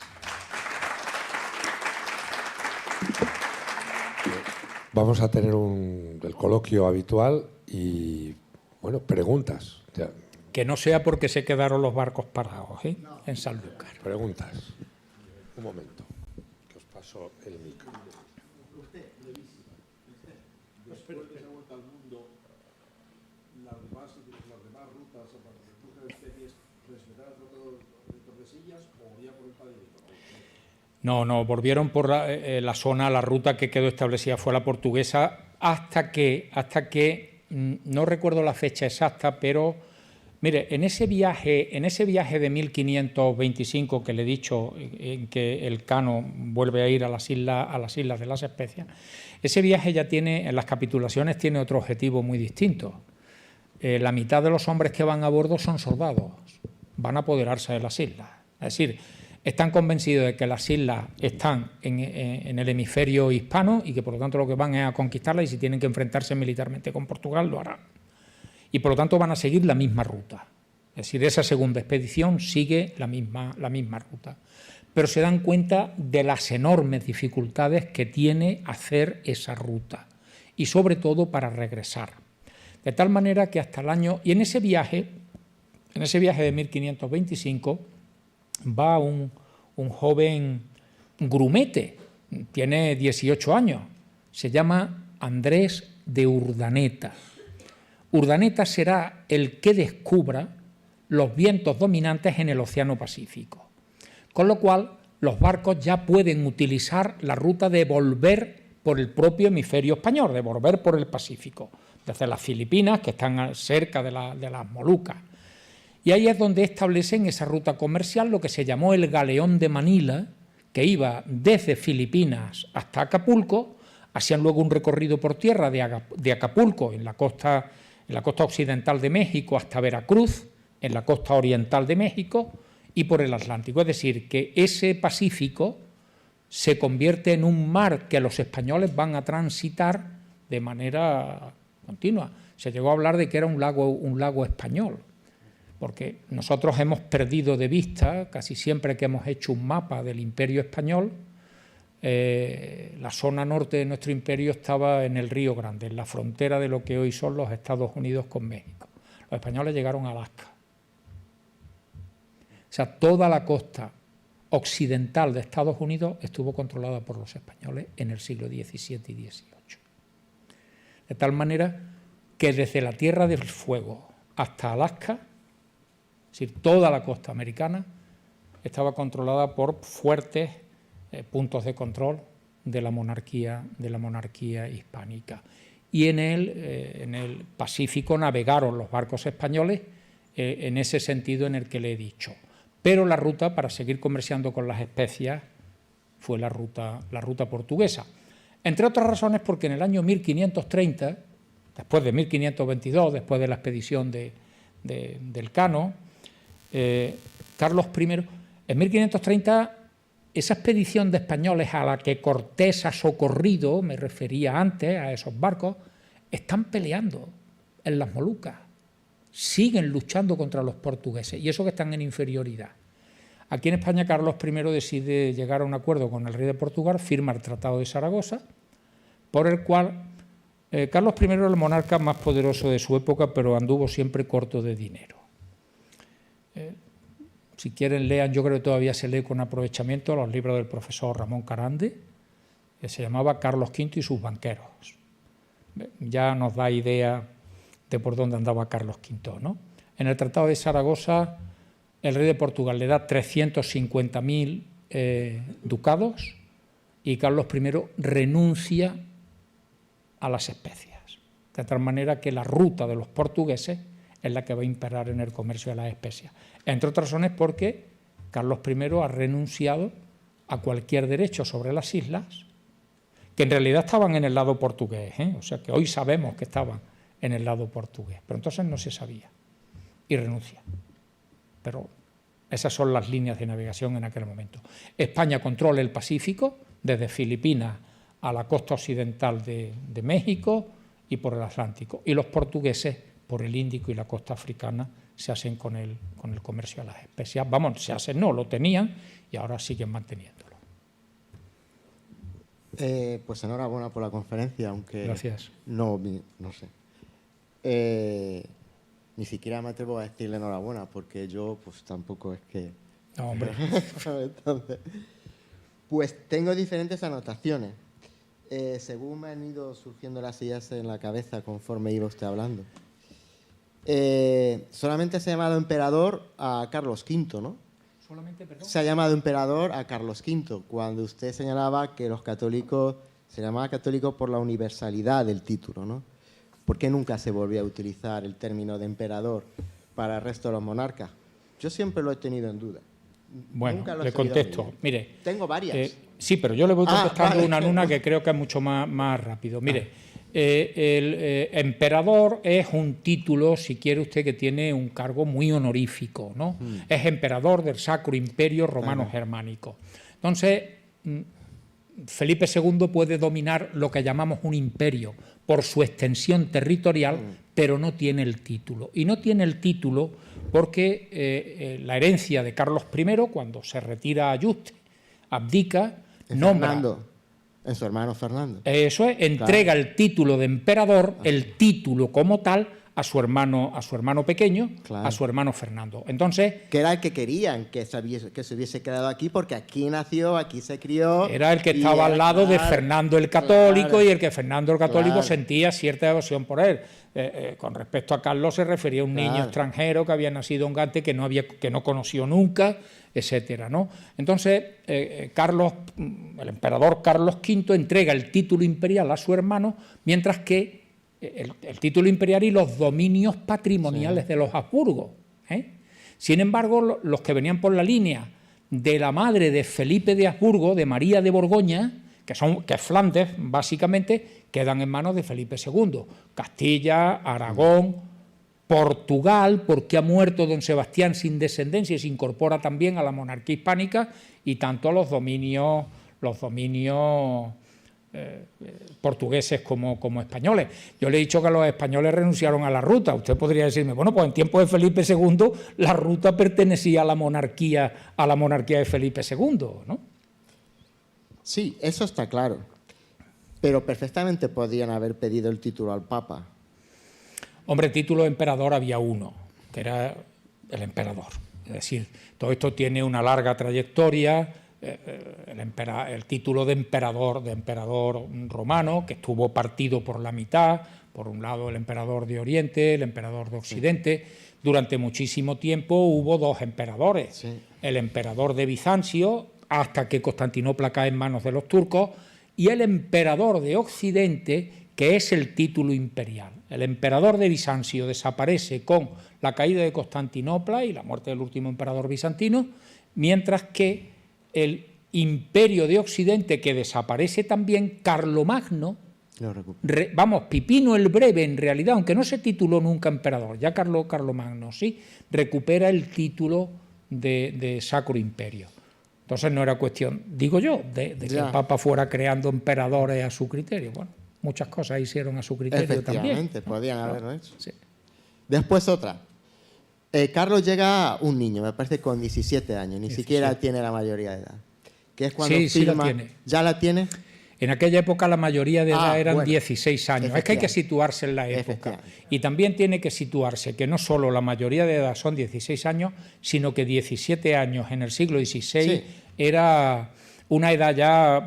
Vamos a tener el coloquio habitual y, bueno, preguntas. Ya. Que no sea porque se quedaron los barcos parados, ¿eh? No. En Sanlúcar. Preguntas. Un momento, que os paso el micro. Usted, brevísima. Después de esa vuelta al mundo, las demás rutas, para la búsqueda de especies, ¿respetaron el Tratado de Tordesillas o ya por el Padre? No, volvieron por la zona, la ruta que quedó establecida fue la portuguesa, hasta que no recuerdo la fecha exacta, pero mire, en ese viaje de 1525 que le he dicho, en que Elcano vuelve a ir a las Islas de las Especias, ese viaje ya tiene, en las capitulaciones tiene otro objetivo muy distinto. La mitad de los hombres que van a bordo son soldados, van a apoderarse de las islas, es decir, están convencidos de que las islas están en el hemisferio hispano y que por lo tanto lo que van es a conquistarlas y si tienen que enfrentarse militarmente con Portugal lo harán. Y por lo tanto van a seguir la misma ruta. Es decir, esa segunda expedición sigue la misma ruta. Pero se dan cuenta de las enormes dificultades que tiene hacer esa ruta y sobre todo para regresar. De tal manera que hasta el año... Y en ese viaje de 1525... va un joven grumete, tiene 18 años, se llama Andrés de Urdaneta. Urdaneta será el que descubra los vientos dominantes en el Océano Pacífico, con lo cual los barcos ya pueden utilizar la ruta de volver por el propio hemisferio español, de volver por el Pacífico, desde las Filipinas, que están cerca de las Molucas. Y ahí es donde establecen esa ruta comercial, lo que se llamó el Galeón de Manila, que iba desde Filipinas hasta Acapulco, hacían luego un recorrido por tierra de Acapulco, en la costa occidental de México, hasta Veracruz, en la costa oriental de México, y por el Atlántico. Es decir, que ese Pacífico se convierte en un mar que los españoles van a transitar de manera continua. Se llegó a hablar de que era un lago español, porque nosotros hemos perdido de vista, casi siempre que hemos hecho un mapa del Imperio Español, la zona norte de nuestro imperio estaba en el Río Grande, en la frontera de lo que hoy son los Estados Unidos con México. Los españoles llegaron a Alaska. O sea, toda la costa occidental de Estados Unidos estuvo controlada por los españoles en el siglo XVII y XVIII. De tal manera que desde la Tierra del Fuego hasta Alaska, es decir, toda la costa americana estaba controlada por fuertes puntos de control de la monarquía hispánica. y en el Pacífico navegaron los barcos españoles en ese sentido en el que le he dicho. Pero la ruta para seguir comerciando con las especias fue la ruta portuguesa. Entre otras razones porque en el año 1530, después de 1522, después de la expedición del Cano, Carlos I, en 1530, esa expedición de españoles a la que Cortés ha socorrido, me refería antes a esos barcos, están peleando en las Molucas, siguen luchando contra los portugueses, y eso que están en inferioridad. Aquí en España Carlos I decide llegar a un acuerdo con el rey de Portugal, firma el Tratado de Zaragoza, por el cual Carlos I era el monarca más poderoso de su época, pero anduvo siempre corto de dinero. Si quieren lean, yo creo que todavía se lee con aprovechamiento los libros del profesor Ramón Carande, que se llamaba Carlos V y sus banqueros. Ya nos da idea de por dónde andaba Carlos V, ¿no? En el Tratado de Zaragoza el rey de Portugal le da 350.000 ducados y Carlos I renuncia a las especias, de tal manera que la ruta de los portugueses es la que va a imperar en el comercio de las especias. Entre otras razones porque Carlos I ha renunciado a cualquier derecho sobre las islas, que en realidad estaban en el lado portugués, o sea que hoy sabemos que estaban en el lado portugués, pero entonces no se sabía, y renuncia. Pero esas son las líneas de navegación en aquel momento. España controla el Pacífico, desde Filipinas a la costa occidental de México y por el Atlántico, y los portugueses por el Índico y la costa africana se hacen con el comercio de las especias. Vamos, se hacen, no, lo tenían y ahora siguen manteniéndolo. Pues enhorabuena por la conferencia, aunque gracias. No sé. Ni siquiera me atrevo a decirle enhorabuena, porque yo pues tampoco es que... No, hombre. Entonces, pues tengo diferentes anotaciones. Según me han ido surgiendo las ideas en la cabeza conforme iba usted hablando. Solamente se ha llamado emperador a Carlos V, ¿no? Solamente, perdón. Se ha llamado emperador a Carlos V, cuando usted señalaba que los católicos, se llamaba católico por la universalidad del título, ¿no? ¿Por qué nunca se volvió a utilizar el término de emperador para el resto de los monarcas? Yo siempre lo he tenido en duda. Bueno, le contesto. Mire, tengo varias. Sí, pero yo le voy contestando vale. una en una que creo que es mucho más rápido. Mire, el emperador es un título, si quiere usted, que tiene un cargo muy honorífico, ¿no? Es emperador del Sacro Imperio Romano Germánico. Entonces, Felipe II puede dominar lo que llamamos un imperio por su extensión territorial, pero no tiene el título. Y no tiene el título porque la herencia de Carlos I, cuando se retira a Yuste, abdica, nombra... En su hermano Fernando. Eso es, entrega el título de emperador, el título como tal, a su hermano pequeño, a su hermano Fernando. Entonces, que era el que querían que se hubiese quedado aquí, porque aquí nació, aquí se crió. Era el que estaba al lado de Fernando el Católico, y el que Fernando el Católico sentía cierta devoción por él. Con respecto a Carlos se refería a un niño extranjero que había nacido en Gante, que no conoció nunca, etcétera, ¿no? Entonces, el emperador Carlos V entrega el título imperial a su hermano, mientras que el título imperial y los dominios patrimoniales de los Habsburgo. Sin embargo, los que venían por la línea de la madre de Felipe de Habsburgo, de María de Borgoña, que es Flandes, básicamente, quedan en manos de Felipe II. Castilla, Aragón, Portugal, porque ha muerto don Sebastián sin descendencia y se incorpora también a la monarquía hispánica, y tanto a los dominios portugueses como españoles. Yo le he dicho que los españoles renunciaron a la ruta. Usted podría decirme, bueno, pues en tiempo de Felipe II la ruta pertenecía a la monarquía de Felipe II, ¿no? Sí, eso está claro. Pero perfectamente podían haber pedido el título al Papa. Hombre, título de emperador había uno, que era el emperador. Es decir, todo esto tiene una larga trayectoria. El título de emperador romano, que estuvo partido por la mitad, por un lado el emperador de Oriente, el emperador de Occidente. Durante muchísimo tiempo hubo dos emperadores, el emperador de Bizancio, hasta que Constantinopla cae en manos de los turcos, y el emperador de Occidente, que es el título imperial. El emperador de Bizancio desaparece con la caída de Constantinopla y la muerte del último emperador bizantino, mientras que el imperio de Occidente, que desaparece también, Carlomagno, Pipino el Breve, en realidad, aunque no se tituló nunca emperador, ya Carlomagno sí, recupera el título de Sacro Imperio. Entonces no era cuestión, digo yo, de que el Papa fuera creando emperadores a su criterio. Bueno, muchas cosas hicieron a su criterio también. Efectivamente, podían haberlo hecho. Sí. Después otra. Carlos llega un niño, me parece con 17 años, ni siquiera tiene la mayoría de edad. Que es cuando sí la firma. tiene. ¿Ya la tiene? En aquella época la mayoría de edad eran 16 años. Es que hay que Efectivamente. situarse en la época. Efectivamente. Y también tiene que situarse que no solo la mayoría de edad son 16 años, sino que 17 años en el siglo XVI Sí. era una edad ya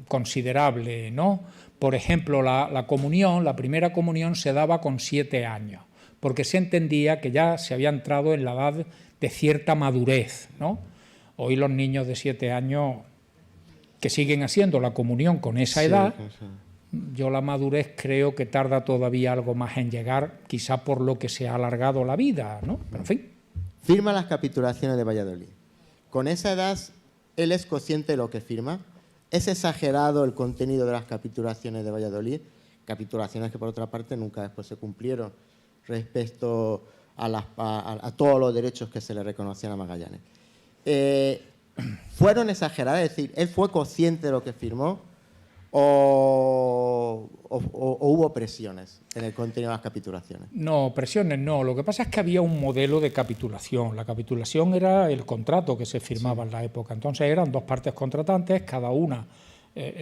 considerable, ¿no? Por ejemplo, la comunión, la primera comunión se daba con 7 años, porque se entendía que ya se había entrado en la edad de cierta madurez, ¿no? Hoy los niños de 7 años que siguen haciendo la comunión con esa edad, yo la madurez creo que tarda todavía algo más en llegar, quizá por lo que se ha alargado la vida, ¿no? Pero en fin. Firma las capitulaciones de Valladolid. Con esa edad, él es consciente de lo que firma. Es exagerado el contenido de las capitulaciones de Valladolid, capitulaciones que por otra parte nunca después se cumplieron respecto a todos los derechos que se le reconocían a Magallanes. ¿Fueron exageradas? Es decir, ¿él fue consciente de lo que firmó o hubo presiones en el contenido de las capitulaciones? No, presiones no. Lo que pasa es que había un modelo de capitulación. La capitulación era el contrato que se firmaba en la época. Entonces eran dos partes contratantes, cada una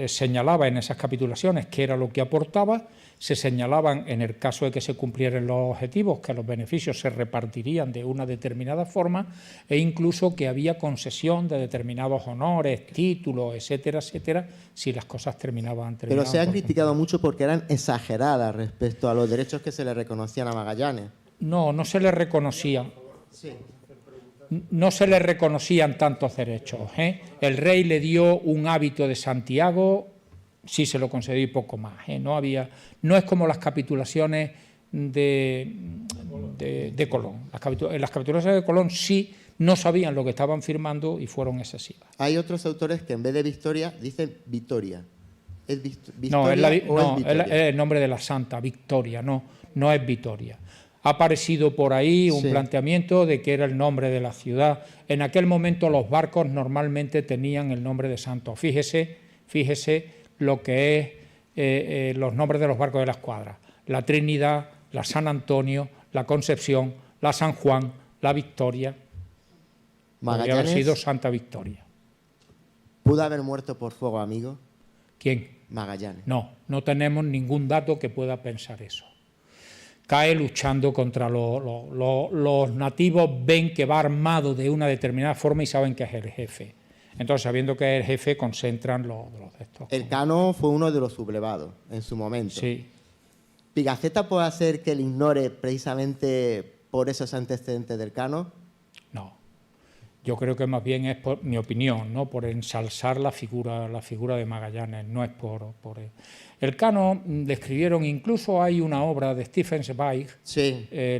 señalaba en esas capitulaciones qué era lo que aportaba, se señalaban en el caso de que se cumplieran los objetivos que los beneficios se repartirían de una determinada forma e incluso que había concesión de determinados honores, títulos, etcétera, etcétera, si las cosas terminaban. Pero se han criticado mucho porque eran exageradas respecto a los derechos que se le reconocían a Magallanes. No, no se le reconocían. Sí. No se le reconocían tantos derechos. El rey le dio un hábito de Santiago, sí se lo concedió y poco más. No es como las capitulaciones de Colón. En las capitulaciones de Colón sí no sabían lo que estaban firmando y fueron excesivas. Hay otros autores que en vez de Victoria dicen Vitoria. ¿Es Victoria No, es Vitoria? el nombre de la santa, Victoria, no es Vitoria. Ha aparecido por ahí un planteamiento de que era el nombre de la ciudad. En aquel momento los barcos normalmente tenían el nombre de santo. Fíjese lo que es los nombres de los barcos de la escuadra. La Trinidad, la San Antonio, la Concepción, la San Juan, la Victoria. Podría haber sido Santa Victoria. ¿Pudo haber muerto por fuego amigo? ¿Quién? Magallanes. No tenemos ningún dato que pueda pensar eso. Cae luchando contra los nativos, ven que va armado de una determinada forma y saben que es el jefe. Entonces, sabiendo que es el jefe, concentran los de estos. El Cano fue uno de los sublevados en su momento. Sí. ¿Pigafetta puede hacer que él ignore precisamente por esos antecedentes del Cano? No. Yo creo que más bien es por mi opinión, ¿no? Por ensalzar la figura de Magallanes, no es por el Cano. Describieron, incluso hay una obra de Stephen Zweig,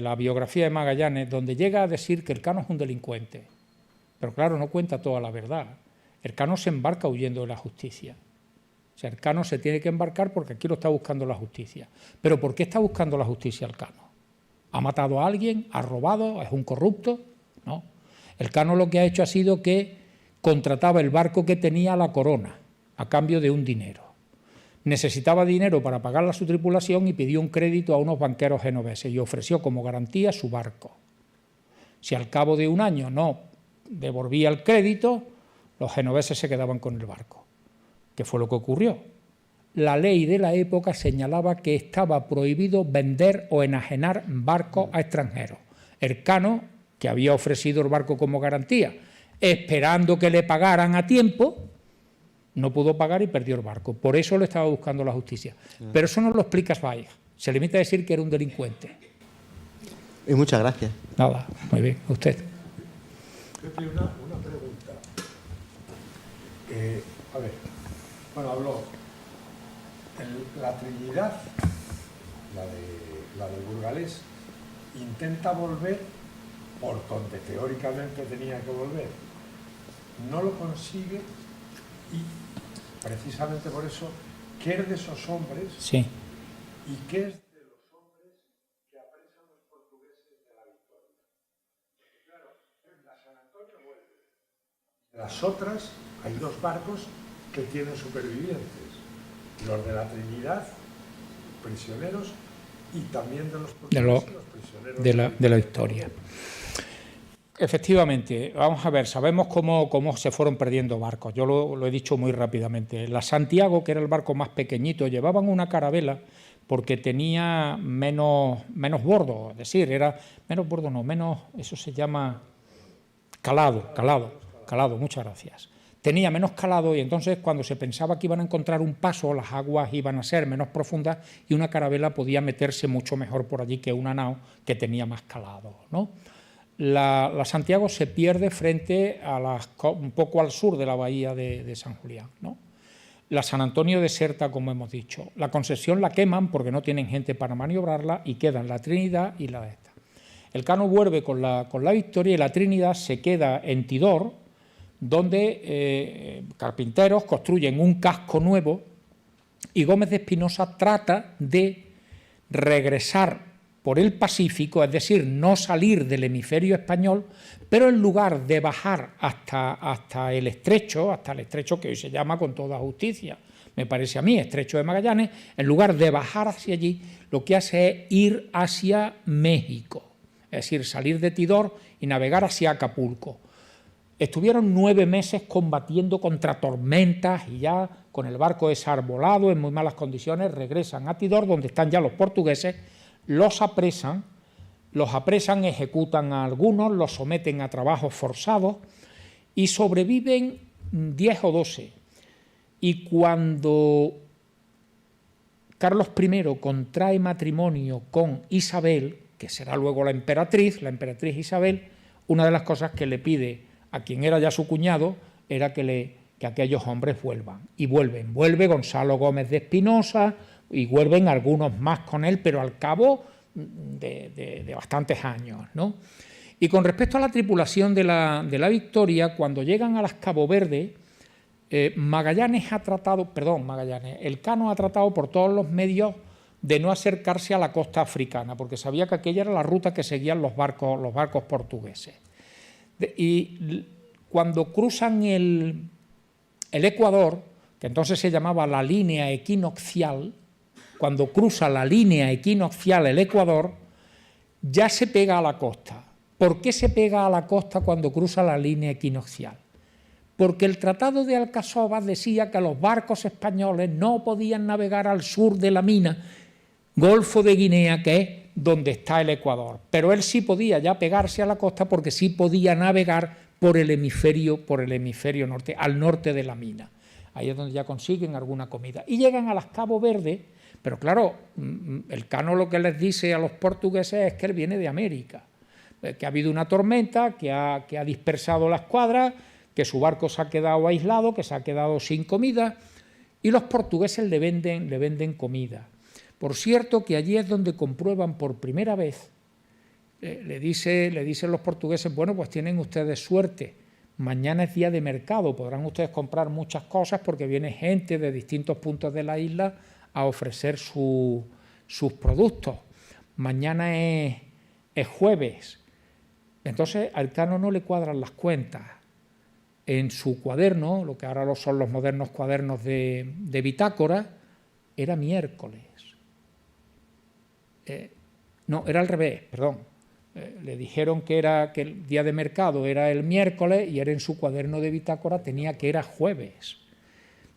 la biografía de Magallanes, donde llega a decir que el Cano es un delincuente. Pero claro, no cuenta toda la verdad. El Cano se embarca huyendo de la justicia. O sea, el Cano se tiene que embarcar porque aquí lo está buscando la justicia. ¿Pero por qué está buscando la justicia el Cano? ¿Ha matado a alguien? ¿Ha robado? ¿Es un corrupto? No. El Cano lo que ha hecho ha sido que contrataba el barco que tenía la corona a cambio de un dinero. Necesitaba dinero para pagar a su tripulación y pidió un crédito a unos banqueros genoveses y ofreció como garantía su barco. Si al cabo de un año no devolvía el crédito, los genoveses se quedaban con el barco. ¿Qué fue lo que ocurrió? La ley de la época señalaba que estaba prohibido vender o enajenar barcos a extranjeros. El Cano, que había ofrecido el barco como garantía, esperando que le pagaran a tiempo, no pudo pagar y perdió el barco. Por eso lo estaba buscando la justicia. Pero eso no lo explica Zweig. Se limita a decir que era un delincuente. Y muchas gracias. Nada, muy bien. Usted. Pepe, una pregunta. A ver, bueno, habló La Trinidad, la de Burgalés, intenta volver por donde teóricamente tenía que volver. No lo consigue y precisamente por eso, ¿qué es de esos hombres? Sí. ¿Y qué es de los hombres que apresan los portugueses de la Victoria? Claro, la San Antonio vuelve. Las otras, hay 2 barcos que tienen supervivientes. Los de la Trinidad, prisioneros, y también de los portugueses, los prisioneros de la Victoria. Efectivamente, vamos a ver, sabemos cómo se fueron perdiendo barcos. Yo lo he dicho muy rápidamente. La Santiago, que era el barco más pequeñito, llevaban una carabela porque tenía menos bordo, es decir, era menos bordo, no, menos, eso se llama calado, muchas gracias. Tenía menos calado y entonces cuando se pensaba que iban a encontrar un paso, las aguas iban a ser menos profundas y una carabela podía meterse mucho mejor por allí que una nao que tenía más calado, ¿no? La Santiago se pierde frente a un poco al sur de la bahía de San Julián, ¿no? La San Antonio deserta, como hemos dicho. La Concesión la queman porque no tienen gente para maniobrarla y quedan la Trinidad y la de esta. El Cano vuelve con la Victoria y la Trinidad se queda en Tidor, donde carpinteros construyen un casco nuevo y Gómez de Espinosa trata de regresar por el Pacífico, es decir, no salir del hemisferio español, pero en lugar de bajar hasta el estrecho que hoy se llama con toda justicia, me parece a mí, estrecho de Magallanes, en lugar de bajar hacia allí, lo que hace es ir hacia México, es decir, salir de Tidor y navegar hacia Acapulco. Estuvieron 9 meses combatiendo contra tormentas y ya con el barco desarbolado, en muy malas condiciones, regresan a Tidor, donde están ya los portugueses, los apresan, ejecutan a algunos, los someten a trabajos forzados y sobreviven 10 o 12. Y cuando Carlos I contrae matrimonio con Isabel, que será luego la emperatriz Isabel, una de las cosas que le pide a quien era ya su cuñado era que aquellos hombres vuelvan. Y vuelve Gonzalo Gómez de Espinosa, y vuelven algunos más con él, pero al cabo de bastantes años, ¿no? Y con respecto a la tripulación de la Victoria, cuando llegan a las Cabo Verde, el Cano ha tratado por todos los medios de no acercarse a la costa africana, porque sabía que aquella era la ruta que seguían los barcos portugueses. Y cuando cruzan el Ecuador, que entonces se llamaba la línea equinoccial, cuando cruza la línea equinoccial el Ecuador, ya se pega a la costa. ¿Por qué se pega a la costa cuando cruza la línea equinoccial? Porque el Tratado de Alcazaba decía que los barcos españoles no podían navegar al sur de la mina, Golfo de Guinea, que es donde está el Ecuador. Pero él sí podía ya pegarse a la costa porque sí podía navegar por el hemisferio norte, al norte de la mina. Ahí es donde ya consiguen alguna comida. Y llegan a las Cabo Verde. Pero claro, el Cano lo que les dice a los portugueses es que él viene de América, que ha habido una tormenta, que ha dispersado la escuadra, que su barco se ha quedado aislado, que se ha quedado sin comida, y los portugueses le venden comida. Por cierto, que allí es donde comprueban por primera vez, le dicen los portugueses, bueno, pues tienen ustedes suerte, mañana es día de mercado, podrán ustedes comprar muchas cosas porque viene gente de distintos puntos de la isla a ofrecer sus productos. Mañana es jueves. Entonces al Cano no le cuadran las cuentas. En su cuaderno, lo que ahora son los modernos cuadernos de bitácora, era miércoles. No, era al revés, perdón. Le dijeron que el día de mercado era el miércoles y era en su cuaderno de bitácora tenía que era jueves.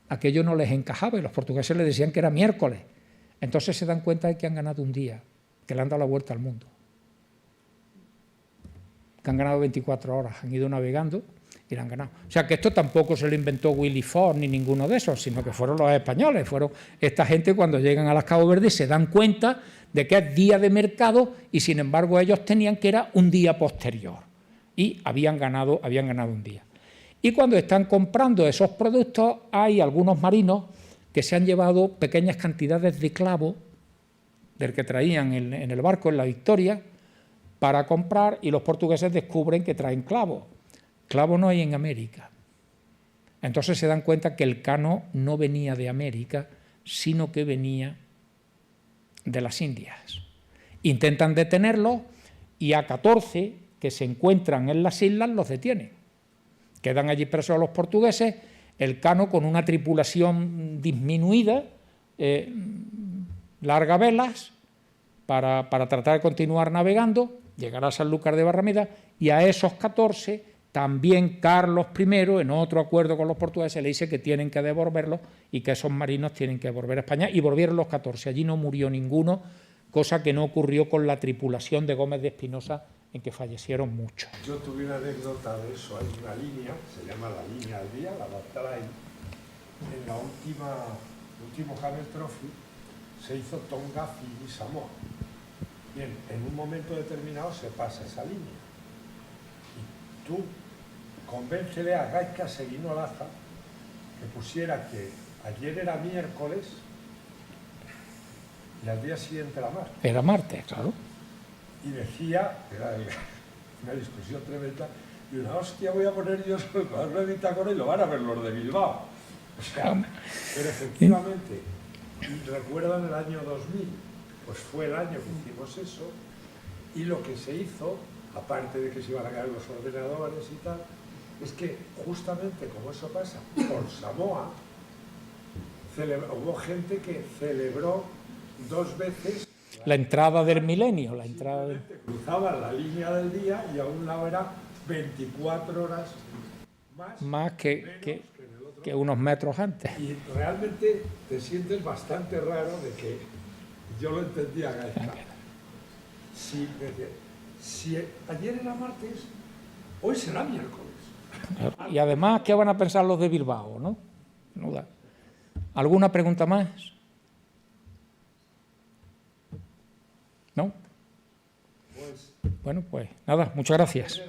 Aquello no les encajaba y los portugueses le decían que era miércoles. Entonces se dan cuenta de que han ganado un día, que le han dado la vuelta al mundo. Que han ganado 24 horas, han ido navegando y le han ganado. O sea que esto tampoco se lo inventó Willy Ford ni ninguno de esos, sino que fueron los españoles, fueron esta gente cuando llegan a las Cabo Verde se dan cuenta de que es día de mercado y sin embargo ellos tenían que era un día posterior y habían ganado un día. Y cuando están comprando esos productos hay algunos marinos que se han llevado pequeñas cantidades de clavo del que traían en el barco en la Victoria para comprar, y los portugueses descubren que traen clavo. Clavo no hay en América. Entonces se dan cuenta que el cano no venía de América, sino que venía de las Indias. Intentan detenerlo y a 14 que se encuentran en las islas los detienen. Quedan allí presos los portugueses, el cano con una tripulación disminuida, larga velas para tratar de continuar navegando, llegar a Sanlúcar de Barrameda, y a esos 14 también Carlos I, en otro acuerdo con los portugueses, le dice que tienen que devolverlos y que esos marinos tienen que volver a España, y volvieron los 14. Allí no murió ninguno, cosa que no ocurrió con la tripulación de Gómez de Espinosa, en que fallecieron muchos. Yo tuve una anécdota de eso. Hay una línea, se llama la línea al día, la Barclay. En la último Hammer Trophy se hizo Tonga, Fiji y Samoa. Bien, en un momento determinado se pasa esa línea. Y tú convéncele a Gaizka Seguino Laza que pusiera que ayer era miércoles y al día siguiente era martes. Era martes, claro. Y decía, era una discusión tremenda, y una hostia voy a poner yo el cuadro de bitácora y lo van a ver los de Bilbao. O sea, pero efectivamente, y recuerdan el año 2000, pues fue el año que hicimos eso, y lo que se hizo, aparte de que se iban a caer los ordenadores y tal, es que justamente como eso pasa por Samoa, hubo gente que celebró 2 veces La entrada del milenio, cruzaban la línea del día y a un lado era 24 horas más que unos metros antes. Y realmente te sientes bastante raro de que yo lo entendía, Gaizka. Si ayer era martes, hoy será miércoles. Y además, ¿qué van a pensar los de Bilbao, no? ¿Alguna pregunta más? ¿No? Bueno, pues nada, muchas gracias.